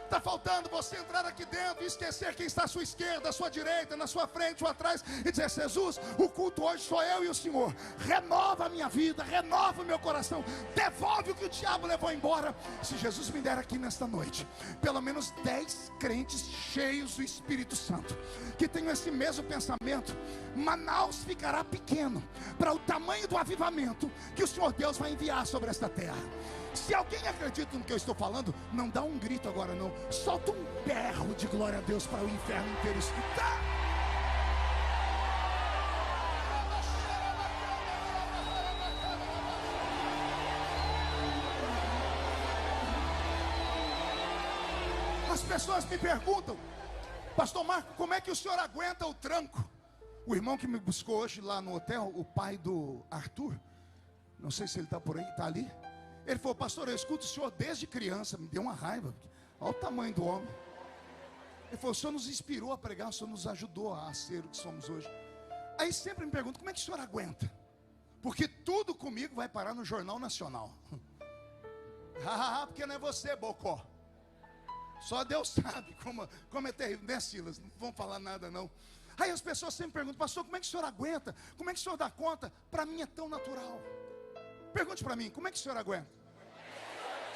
Está faltando você entrar aqui dentro e esquecer quem está à sua esquerda, à sua direita, na sua frente ou atrás, e dizer: Jesus, o culto hoje sou eu e o Senhor. Renova a minha vida, renova o meu coração, devolve o que o diabo levou embora. Se Jesus me der aqui nesta noite pelo menos 10 crentes cheios do Espírito Santo, que tenham esse mesmo pensamento, Manaus ficará pequeno para o tamanho do avivamento que o Senhor Deus vai enviar sobre esta terra. Se alguém acredita no que eu estou falando, não dá um grito agora não, solta um berro de glória a Deus para o inferno inteiro escutar. As pessoas me perguntam: Pastor Marco, como é que o senhor aguenta o tranco? O irmão que me buscou hoje lá no hotel, o pai do Arthur, não sei se ele está por aí, está ali. Ele falou: pastor, eu escuto o senhor desde criança. Me deu uma raiva, olha o tamanho do homem. Ele falou: o senhor nos inspirou a pregar, o senhor nos ajudou a ser o que somos hoje. Aí sempre me pergunto: como é que o senhor aguenta? Porque tudo comigo vai parar no Jornal Nacional. Porque não é você, Bocó. Só Deus sabe como é terrível, né, Silas? Não vamos falar nada não. Aí as pessoas sempre perguntam: pastor, como é que o senhor aguenta? Como é que o senhor dá conta? Para mim é tão natural. Pergunte para mim: como é que o senhor aguenta?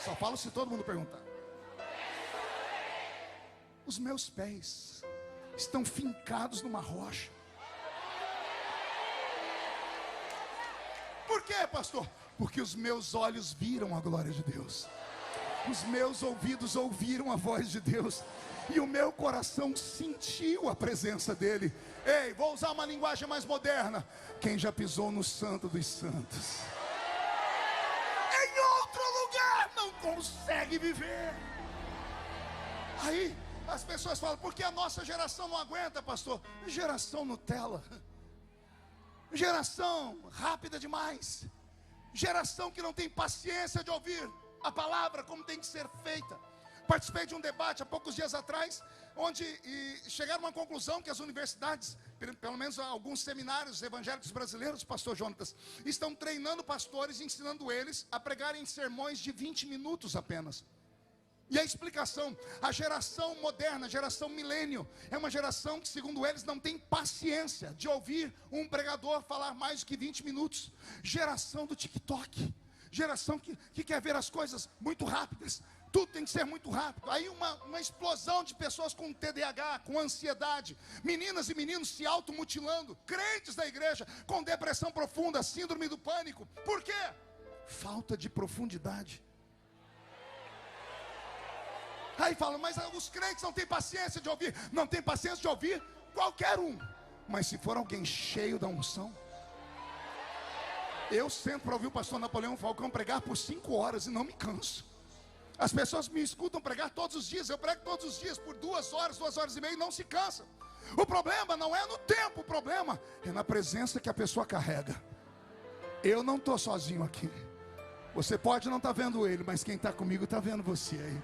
Só falo se todo mundo perguntar. Os meus pés estão fincados numa rocha. Por quê, pastor? Porque os meus olhos viram a glória de Deus, os meus ouvidos ouviram a voz de Deus, e o meu coração sentiu a presença dele. Ei, vou usar uma linguagem mais moderna: quem já pisou no Santo dos Santos não consegue viver. Aí as pessoas falam: por que a nossa geração não aguenta, pastor? Geração Nutella, geração rápida demais, geração que não tem paciência de ouvir a palavra como tem que ser feita. Participei de um debate há poucos dias atrás, onde chegaram a uma conclusão que as universidades, pelo menos alguns seminários evangélicos brasileiros, pastor Jonatas, estão treinando pastores, ensinando eles a pregarem sermões de 20 minutos apenas. E a explicação, a geração moderna, a geração milênio, é uma geração que, segundo eles, não tem paciência de ouvir um pregador falar mais do que 20 minutos. Geração do TikTok, geração que quer ver as coisas muito rápidas. Tudo tem que ser muito rápido. Aí uma explosão de pessoas com TDAH, com ansiedade. Meninas e meninos se automutilando. Crentes da igreja com depressão profunda, síndrome do pânico. Por quê? Falta de profundidade. Aí falam, mas os crentes não têm paciência de ouvir. Não tem paciência de ouvir qualquer um. Mas se for alguém cheio da unção. Eu sento para ouvir o pastor Napoleão Falcão pregar por 5 horas e não me canso. As pessoas me escutam pregar todos os dias. Eu prego todos os dias por 2 horas, 2 horas e meia e não se cansam. O problema não é no tempo, o problema é na presença que a pessoa carrega. Eu não estou sozinho aqui. Você pode não estar vendo ele, mas quem está comigo está vendo você aí.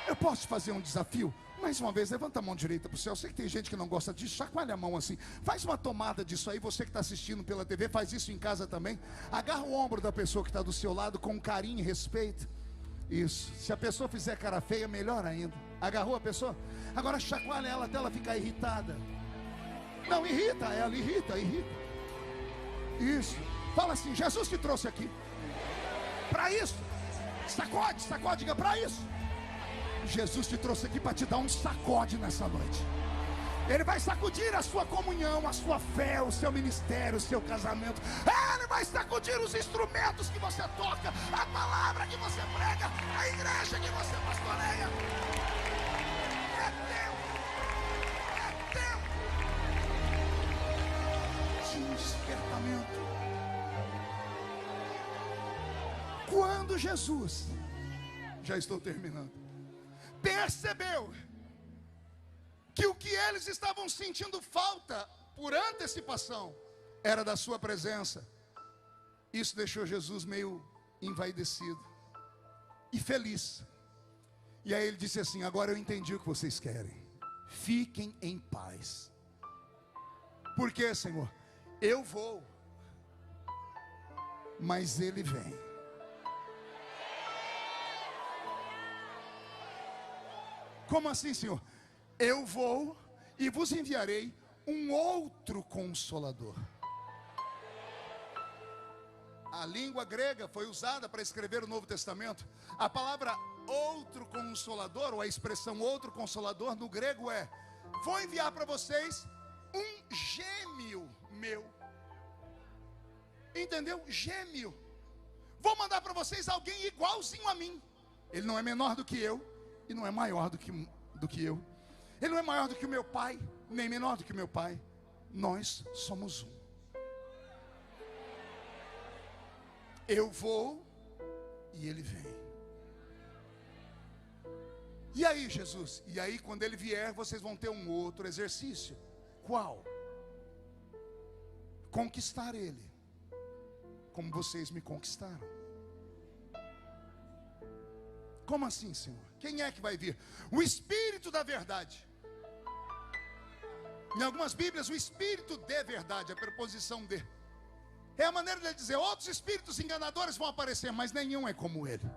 Eu posso te fazer um desafio? Mais uma vez, levanta a mão direita para o céu. Eu sei que tem gente que não gosta disso, chacoalha a mão assim. Faz uma tomada disso aí. Você que está assistindo pela TV, faz isso em casa também. Agarra o ombro da pessoa que está do seu lado com carinho e respeito. Isso. Se a pessoa fizer cara feia, melhor ainda. Agarrou a pessoa? Agora chacoalha ela até ela ficar irritada. Não, irrita ela, irrita. Isso. Fala assim, Jesus te trouxe aqui para isso. Sacode, diga para isso. Jesus te trouxe aqui para te dar um sacode nessa noite. Ele vai sacudir a sua comunhão, a sua fé, o seu ministério, o seu casamento. Ele vai sacudir os instrumentos que você toca, a palavra que você prega, a igreja que você pastoreia. É tempo de um despertamento. Quando Jesus, já estou terminando, percebeu que o que eles estavam sentindo falta por antecipação era da sua presença, isso deixou Jesus meio envaidecido e feliz. E aí ele disse assim: agora eu entendi o que vocês querem, fiquem em paz. Por quê, Senhor? Eu vou, mas Ele vem. Como assim, Senhor? Eu vou e vos enviarei um outro Consolador. A língua grega foi usada para escrever o Novo Testamento. A palavra outro Consolador, ou a expressão outro Consolador no grego é: vou enviar para vocês um gêmeo meu. Entendeu? Gêmeo. Vou mandar para vocês alguém igualzinho a mim. Ele não é menor do que eu e não é maior do que eu. Ele não é maior do que o meu pai, nem menor do que o meu pai. Nós somos um. Eu vou e Ele vem. E aí, Jesus? E aí, quando Ele vier, vocês vão ter um outro exercício. Qual? Conquistar Ele, como vocês me conquistaram. Como assim, Senhor? Quem é que vai vir? O Espírito da verdade. Em algumas Bíblias, o Espírito de verdade, a preposição de. É a maneira de dizer, outros espíritos enganadores vão aparecer, mas nenhum é como ele.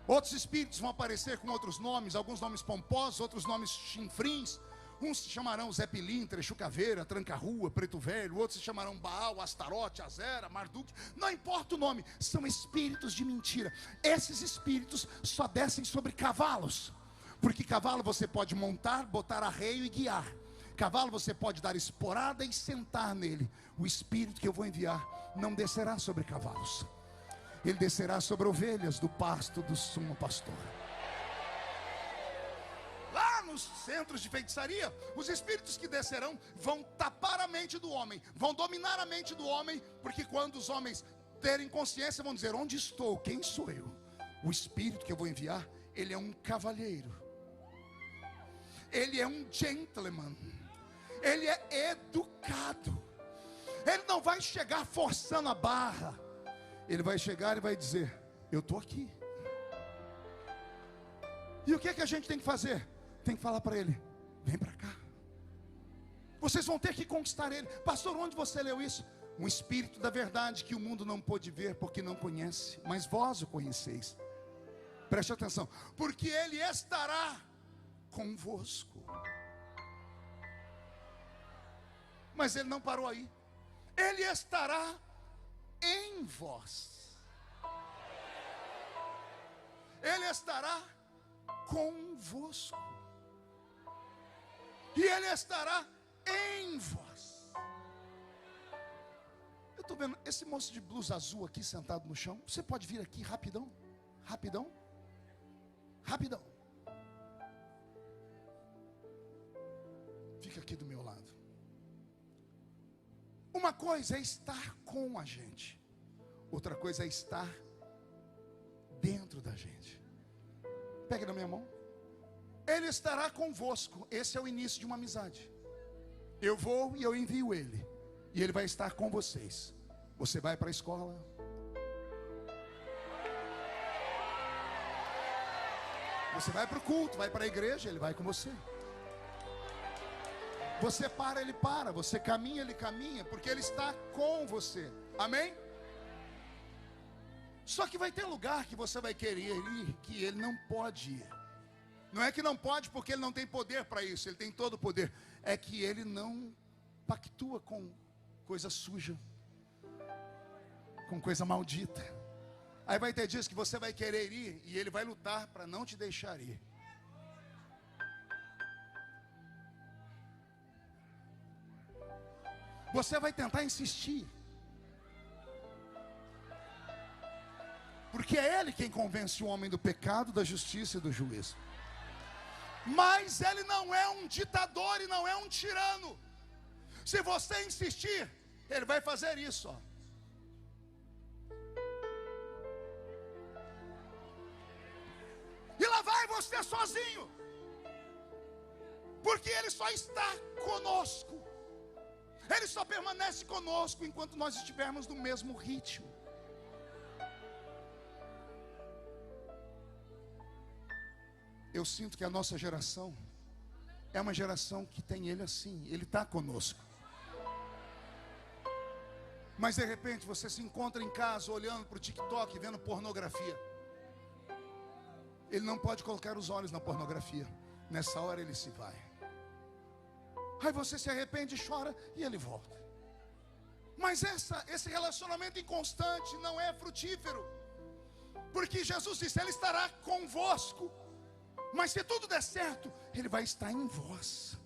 Outros espíritos vão aparecer com outros nomes, alguns nomes pomposos, outros nomes chinfrins. Uns se chamarão Zé Pilintra, Exu Caveira, Tranca-Rua, Preto Velho. Outros se chamarão Baal, Astarote, Azera, Marduk. Não importa o nome, são espíritos de mentira. Esses espíritos só descem sobre cavalos. Porque cavalo você pode montar, botar arreio e guiar. Cavalo você pode dar esporada e sentar nele. O espírito que eu vou enviar não descerá sobre cavalos. Ele descerá sobre ovelhas do pasto do sumo pastor. Lá nos centros de feitiçaria, os espíritos que descerão vão tapar a mente do homem, vão dominar a mente do homem, porque quando os homens terem consciência, vão dizer: onde estou? Quem sou eu? O espírito que eu vou enviar, ele é um cavalheiro, ele é um gentleman, ele é educado, ele não vai chegar forçando a barra, ele vai chegar e vai dizer: eu estou aqui. E o que é que a gente tem que fazer? Tem que falar para ele: vem para cá. Vocês vão ter que conquistar ele. Pastor, onde você leu isso? Um espírito da verdade que o mundo não pôde ver porque não conhece, mas vós o conheceis. Preste atenção. Porque Ele estará convosco. Mas Ele não parou aí. Ele estará em vós. Ele estará convosco. E Ele estará em vós. Eu estou vendo esse moço de blusa azul aqui sentado no chão. Você pode vir aqui rapidão? Rapidão? Rapidão. Fica aqui do meu lado. Uma coisa é estar com a gente, outra coisa é estar dentro da gente. Pegue na minha mão. Ele estará convosco. Esse é o início de uma amizade. Eu vou e eu envio Ele, e Ele vai estar com vocês. Você vai para a escola, você vai para o culto, vai para a igreja, Ele vai com você. Você para, Ele para. Você caminha, Ele caminha, porque Ele está com você. Amém? Só que vai ter lugar que você vai querer ir, que Ele não pode ir. Não é que não pode porque Ele não tem poder para isso. Ele tem todo o poder. É que Ele não pactua com coisa suja, com coisa maldita. Aí vai ter dias que você vai querer ir, e Ele vai lutar para não te deixar ir. Você vai tentar insistir, porque é Ele quem convence o homem do pecado, da justiça e do juízo. Mas Ele não é um ditador e não é um tirano. Se você insistir, Ele vai fazer isso, ó. E lá vai você sozinho, porque Ele só está conosco. Ele só permanece conosco enquanto nós estivermos no mesmo ritmo. Eu sinto que a nossa geração é uma geração que tem Ele assim. Ele está conosco. Mas de repente você se encontra em casa olhando para o TikTok, vendo pornografia. Ele não pode colocar os olhos na pornografia. Nessa hora Ele se vai. Aí você se arrepende e chora, e Ele volta. Mas esse relacionamento inconstante não é frutífero, porque Jesus disse: Ele estará convosco. Mas se tudo der certo, Ele vai estar em vós.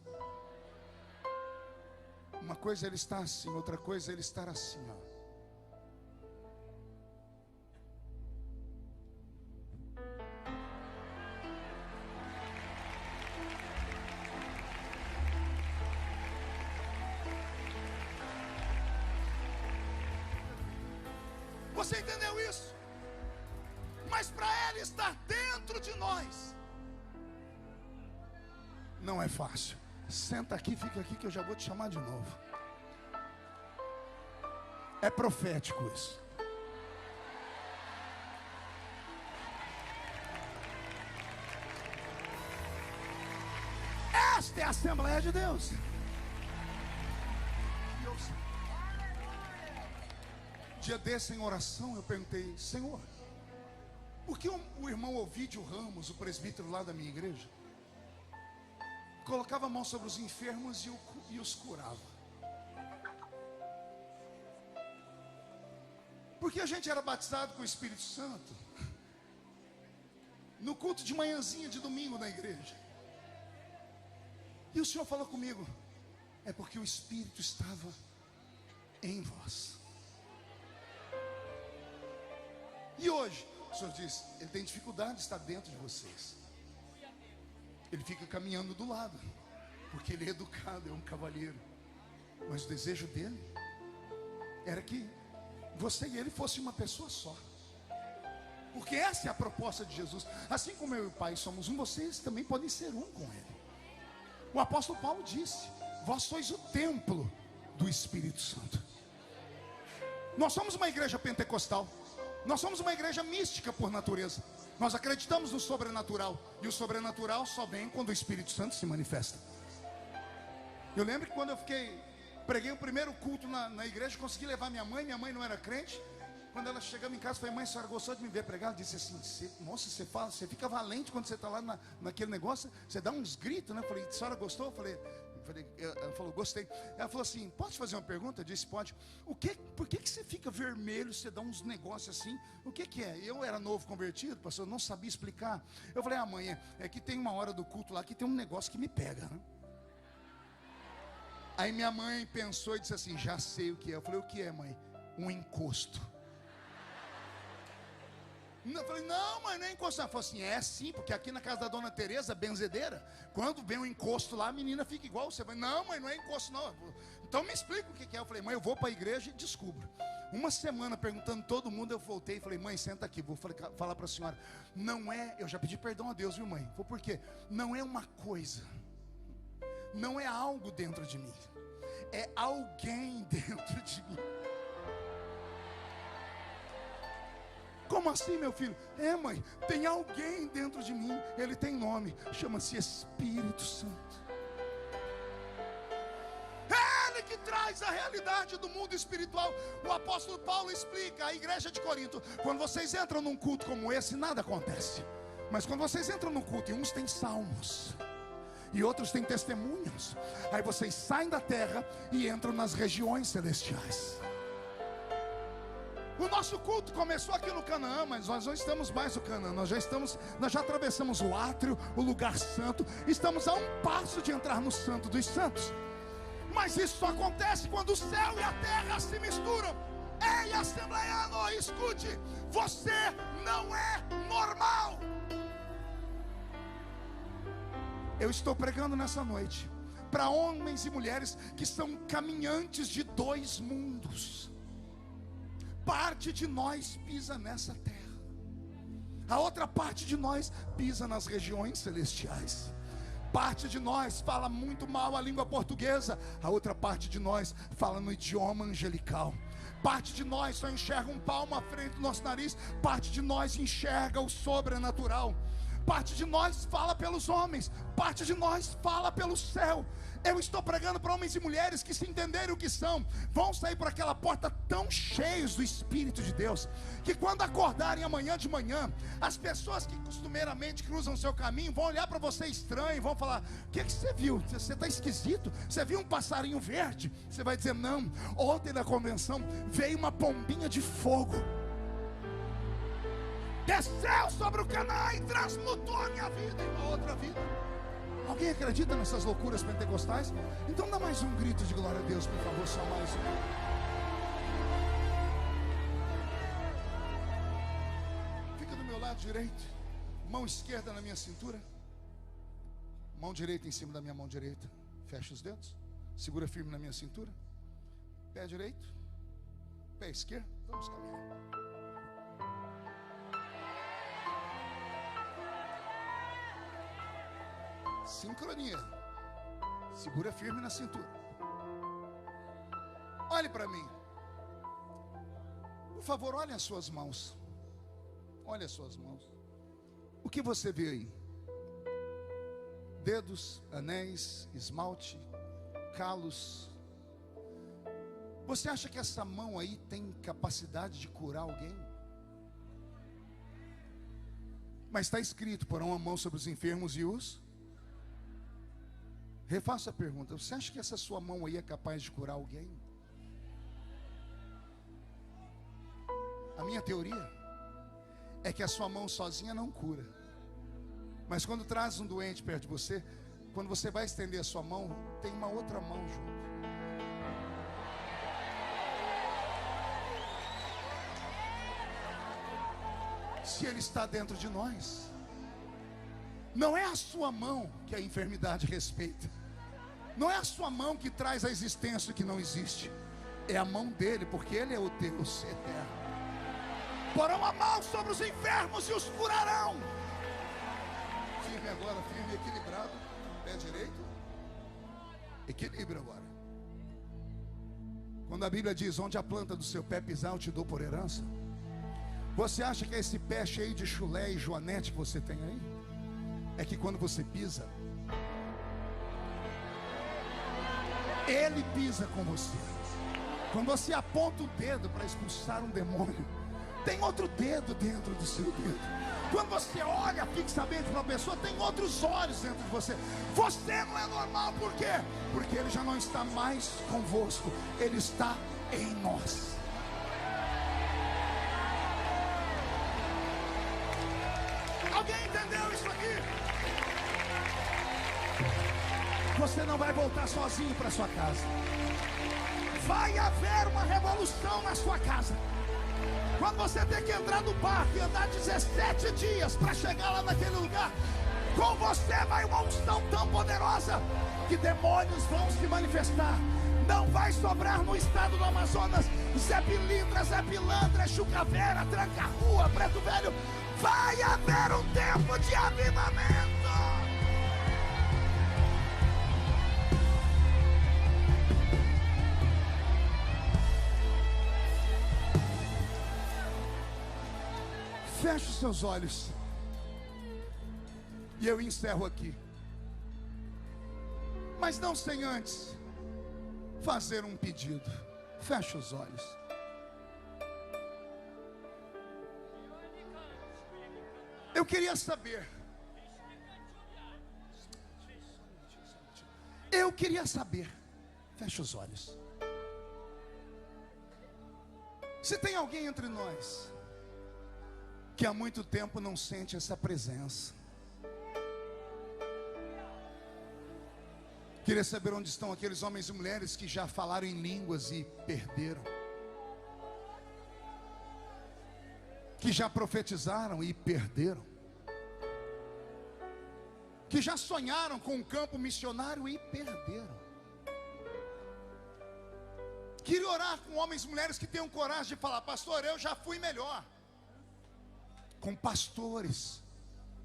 Uma coisa é Ele estar assim, outra coisa é Ele estar assim, ó. Você entendeu isso? Mas para Ele estar dentro de nós não é fácil. Senta aqui, fica aqui, que eu já vou te chamar de novo. É profético isso. Esta é a Assembleia de Deus. Dia desse em oração eu perguntei: Senhor, por que o irmão Ovídio Ramos, o presbítero lá da minha igreja, colocava a mão sobre os enfermos e os curava? Porque a gente era batizado com o Espírito Santo no culto de manhãzinha de domingo na igreja. E o Senhor falou comigo: é porque o Espírito estava em vós. E hoje, o Senhor diz: Ele tem dificuldade de estar dentro de vocês. Ele fica caminhando do lado, porque Ele é educado, é um cavalheiro. Mas o desejo dele era que você e Ele fossem uma pessoa só. Porque essa é a proposta de Jesus. Assim como eu e o Pai somos um, vocês também podem ser um com Ele. O apóstolo Paulo disse: vós sois o templo do Espírito Santo. Nós somos uma igreja pentecostal. Nós somos uma igreja mística por natureza. Nós acreditamos no sobrenatural. E o sobrenatural só vem quando o Espírito Santo se manifesta. Eu lembro que quando eu preguei o primeiro culto na igreja, consegui levar minha mãe não era crente. Quando ela chegava em casa, eu falei, mãe, a senhora gostou de me ver pregar? Ela disse assim, nossa, você fica valente quando você está lá naquele negócio, você dá uns gritos, né? Eu falei, a senhora gostou? Eu falei, ela falou, gostei. Ela falou assim, posso te fazer uma pergunta? Eu disse, pode. Por que você fica vermelho, você dá uns negócios assim? O que é? Eu era novo convertido, pastor, eu não sabia explicar. Eu falei, mãe, é que tem uma hora do culto lá que tem um negócio que me pega, né? Aí minha mãe pensou e disse assim, já sei o que é. Eu falei, o que é, mãe? Um encosto. Eu falei, não, mãe, não é encosto. Ela falou assim, é sim, porque aqui na casa da dona Tereza, benzedeira, quando vem um encosto lá, a menina fica igual você. Não, mãe, não é encosto não. Então me explica o que é. Eu falei, mãe, eu vou para a igreja e descubro. Uma semana perguntando todo mundo, eu voltei e falei, mãe, senta aqui, vou falar para a senhora. Não é, eu já pedi perdão a Deus, viu, mãe? Por quê? Não é uma coisa, não é algo dentro de mim, é alguém dentro de mim. Como assim, meu filho? Mãe, tem alguém dentro de mim. Ele tem nome, chama-se Espírito Santo. Ele que traz a realidade do mundo espiritual. O apóstolo Paulo explica à igreja de Corinto, quando vocês entram num culto como esse, nada acontece. Mas quando vocês entram num culto, e uns têm salmos e outros têm testemunhos, aí vocês saem da terra e entram nas regiões celestiais. O nosso culto começou aqui no Canaã, mas nós não estamos mais no Canaã. Nós já atravessamos o átrio, o lugar santo. Estamos a um passo de entrar no Santo dos Santos. Mas isso só acontece quando o céu e a terra se misturam. Ei, assembleiano, escute, você não é normal. Eu estou pregando nessa noite para homens e mulheres que são caminhantes de dois mundos. Parte de nós pisa nessa terra, a outra parte de nós pisa nas regiões celestiais. Parte de nós fala muito mal a língua portuguesa, a outra parte de nós fala no idioma angelical. Parte de nós só enxerga um palmo à frente do nosso nariz, parte de nós enxerga o sobrenatural. Parte de nós fala pelos homens, parte de nós fala pelo céu. Eu estou pregando para homens e mulheres que, se entenderem o que são, vão sair por aquela porta tão cheios do Espírito de Deus, que quando acordarem amanhã de manhã, as pessoas que costumeiramente cruzam o seu caminho vão olhar para você estranho e vão falar: o que você viu? Você está esquisito? Você viu um passarinho verde? Você vai dizer: não, ontem na convenção veio uma pombinha de fogo, desceu sobre o Canaã e transmutou a minha vida em uma outra vida. Alguém acredita nessas loucuras pentecostais? Então dá mais um grito de glória a Deus, por favor, só mais um. Fica do meu lado direito, mão esquerda na minha cintura, mão direita em cima da minha mão direita. Fecha os dedos, segura firme na minha cintura. Pé direito, pé esquerdo. Vamos caminhar. Sincronia. Segura firme na cintura. Olhe para mim. Por favor, olhe as suas mãos. Olhe as suas mãos. O que você vê aí? Dedos, anéis, esmalte, calos. Você acha que essa mão aí tem capacidade de curar alguém? Mas está escrito: porão a mão sobre os enfermos e os... Refaço a pergunta: você acha que essa sua mão aí é capaz de curar alguém? A minha teoria é que a sua mão sozinha não cura, mas quando traz um doente perto de você, quando você vai estender a sua mão, tem uma outra mão junto. Se ele está dentro de nós, não é a sua mão que a enfermidade respeita, não é a sua mão que traz a existência que não existe, é a mão dele, porque ele é o Deus eterno. Porão a mão sobre os enfermos e os curarão. Firme agora, firme, equilibrado. Pé direito, equilíbrio agora. Quando a Bíblia diz: onde a planta do seu pé pisar eu te dou por herança, você acha que é esse pé cheio de chulé e joanete que você tem aí? É que quando você pisa, ele pisa com você. Quando você aponta o dedo para expulsar um demônio, tem outro dedo dentro do seu dedo. Quando você olha fixamente para uma pessoa, tem outros olhos dentro de você. Você não é normal, por quê? Porque Ele já não está mais convosco, Ele está em nós. Alguém entendeu isso aqui? Você não vai voltar sozinho para sua casa. Vai haver uma revolução na sua casa. Quando você tem que entrar no parque e andar 17 dias para chegar lá naquele lugar, com você vai uma unção tão poderosa que demônios vão se manifestar. Não vai sobrar no estado do Amazonas Zé Pilintra, Zé Pilantra, Chucaveira, Tranca-Rua, Preto Velho. Vai haver um tempo de avivamento. Feche os seus olhos. E eu encerro aqui. Mas não sem antes fazer um pedido. Feche os olhos. Eu queria saber. Feche os olhos. Se tem alguém entre nós que há muito tempo não sente essa presença, queria saber onde estão aqueles homens e mulheres que já falaram em línguas e perderam, que já profetizaram e perderam, que já sonharam com um campo missionário e perderam. Queria orar com homens e mulheres que tenham coragem de falar: pastor, eu já fui melhor. Com pastores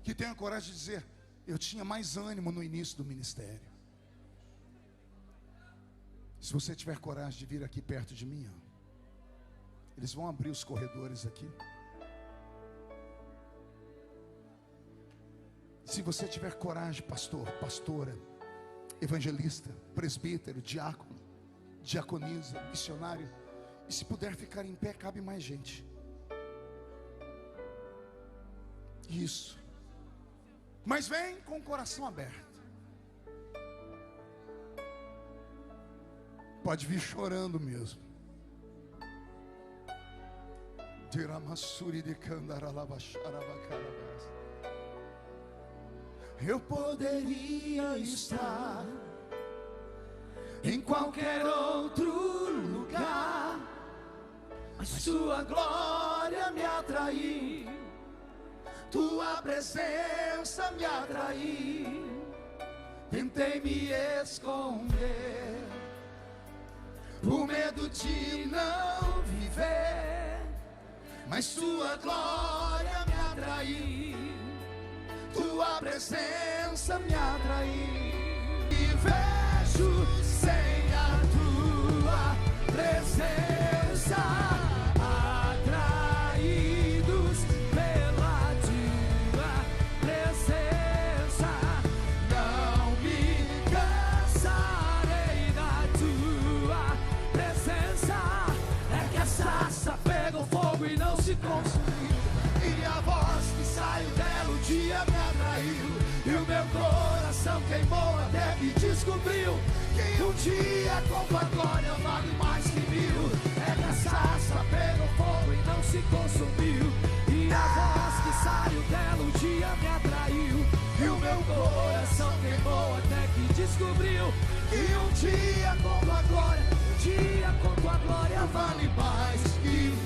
que tenham coragem de dizer: eu tinha mais ânimo no início do ministério. Se você tiver coragem de vir aqui perto de mim, eles vão abrir os corredores aqui. Se você tiver coragem, pastor, pastora, evangelista, presbítero, diácono, diaconisa, missionário, e se puder ficar em pé, cabe mais gente. Isso. Mas vem com o coração aberto. Pode vir chorando mesmo. Eu poderia estar em qualquer outro lugar, mas Sua glória me atraiu, Tua presença me atraiu. Tentei me esconder, o medo de não viver, mas Sua glória me atraiu, Tua presença me atraiu. E vejo sem a Tua presença, atraídos pela Tua presença. Não me cansarei da Tua presença. É que a sarça pegou fogo e não se consumiu, e a voz que saiu dela o dia me atraiu, e o meu coração queimou até que descobriu que um dia com Tua glória vale mais que mil. É que a sarça pegou fogo e não se consumiu, e a voz que saiu dela o dia me atraiu, e o meu coração queimou até que descobriu que um dia com Tua glória, um dia com Tua glória vale mais que mil.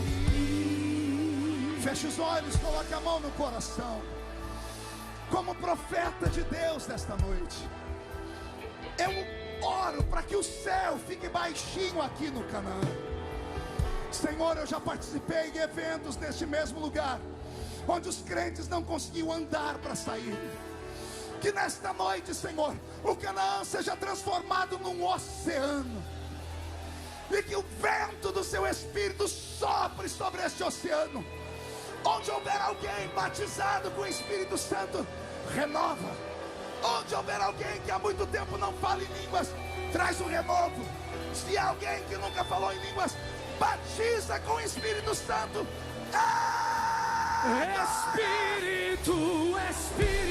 Feche os olhos, coloque a mão no coração. Como profeta de Deus nesta noite, eu oro para que o céu fique baixinho aqui no Canaã. Senhor, eu já participei de eventos neste mesmo lugar, onde os crentes não conseguiam andar para sair. Que nesta noite, Senhor, o Canaã seja transformado num oceano, e que o vento do Seu Espírito sopre sobre este oceano. Onde houver alguém batizado com o Espírito Santo, renova. Onde houver alguém que há muito tempo não fala em línguas, traz um renovo. Se há alguém que nunca falou em línguas, batiza com o Espírito Santo. Espírito, Espírito.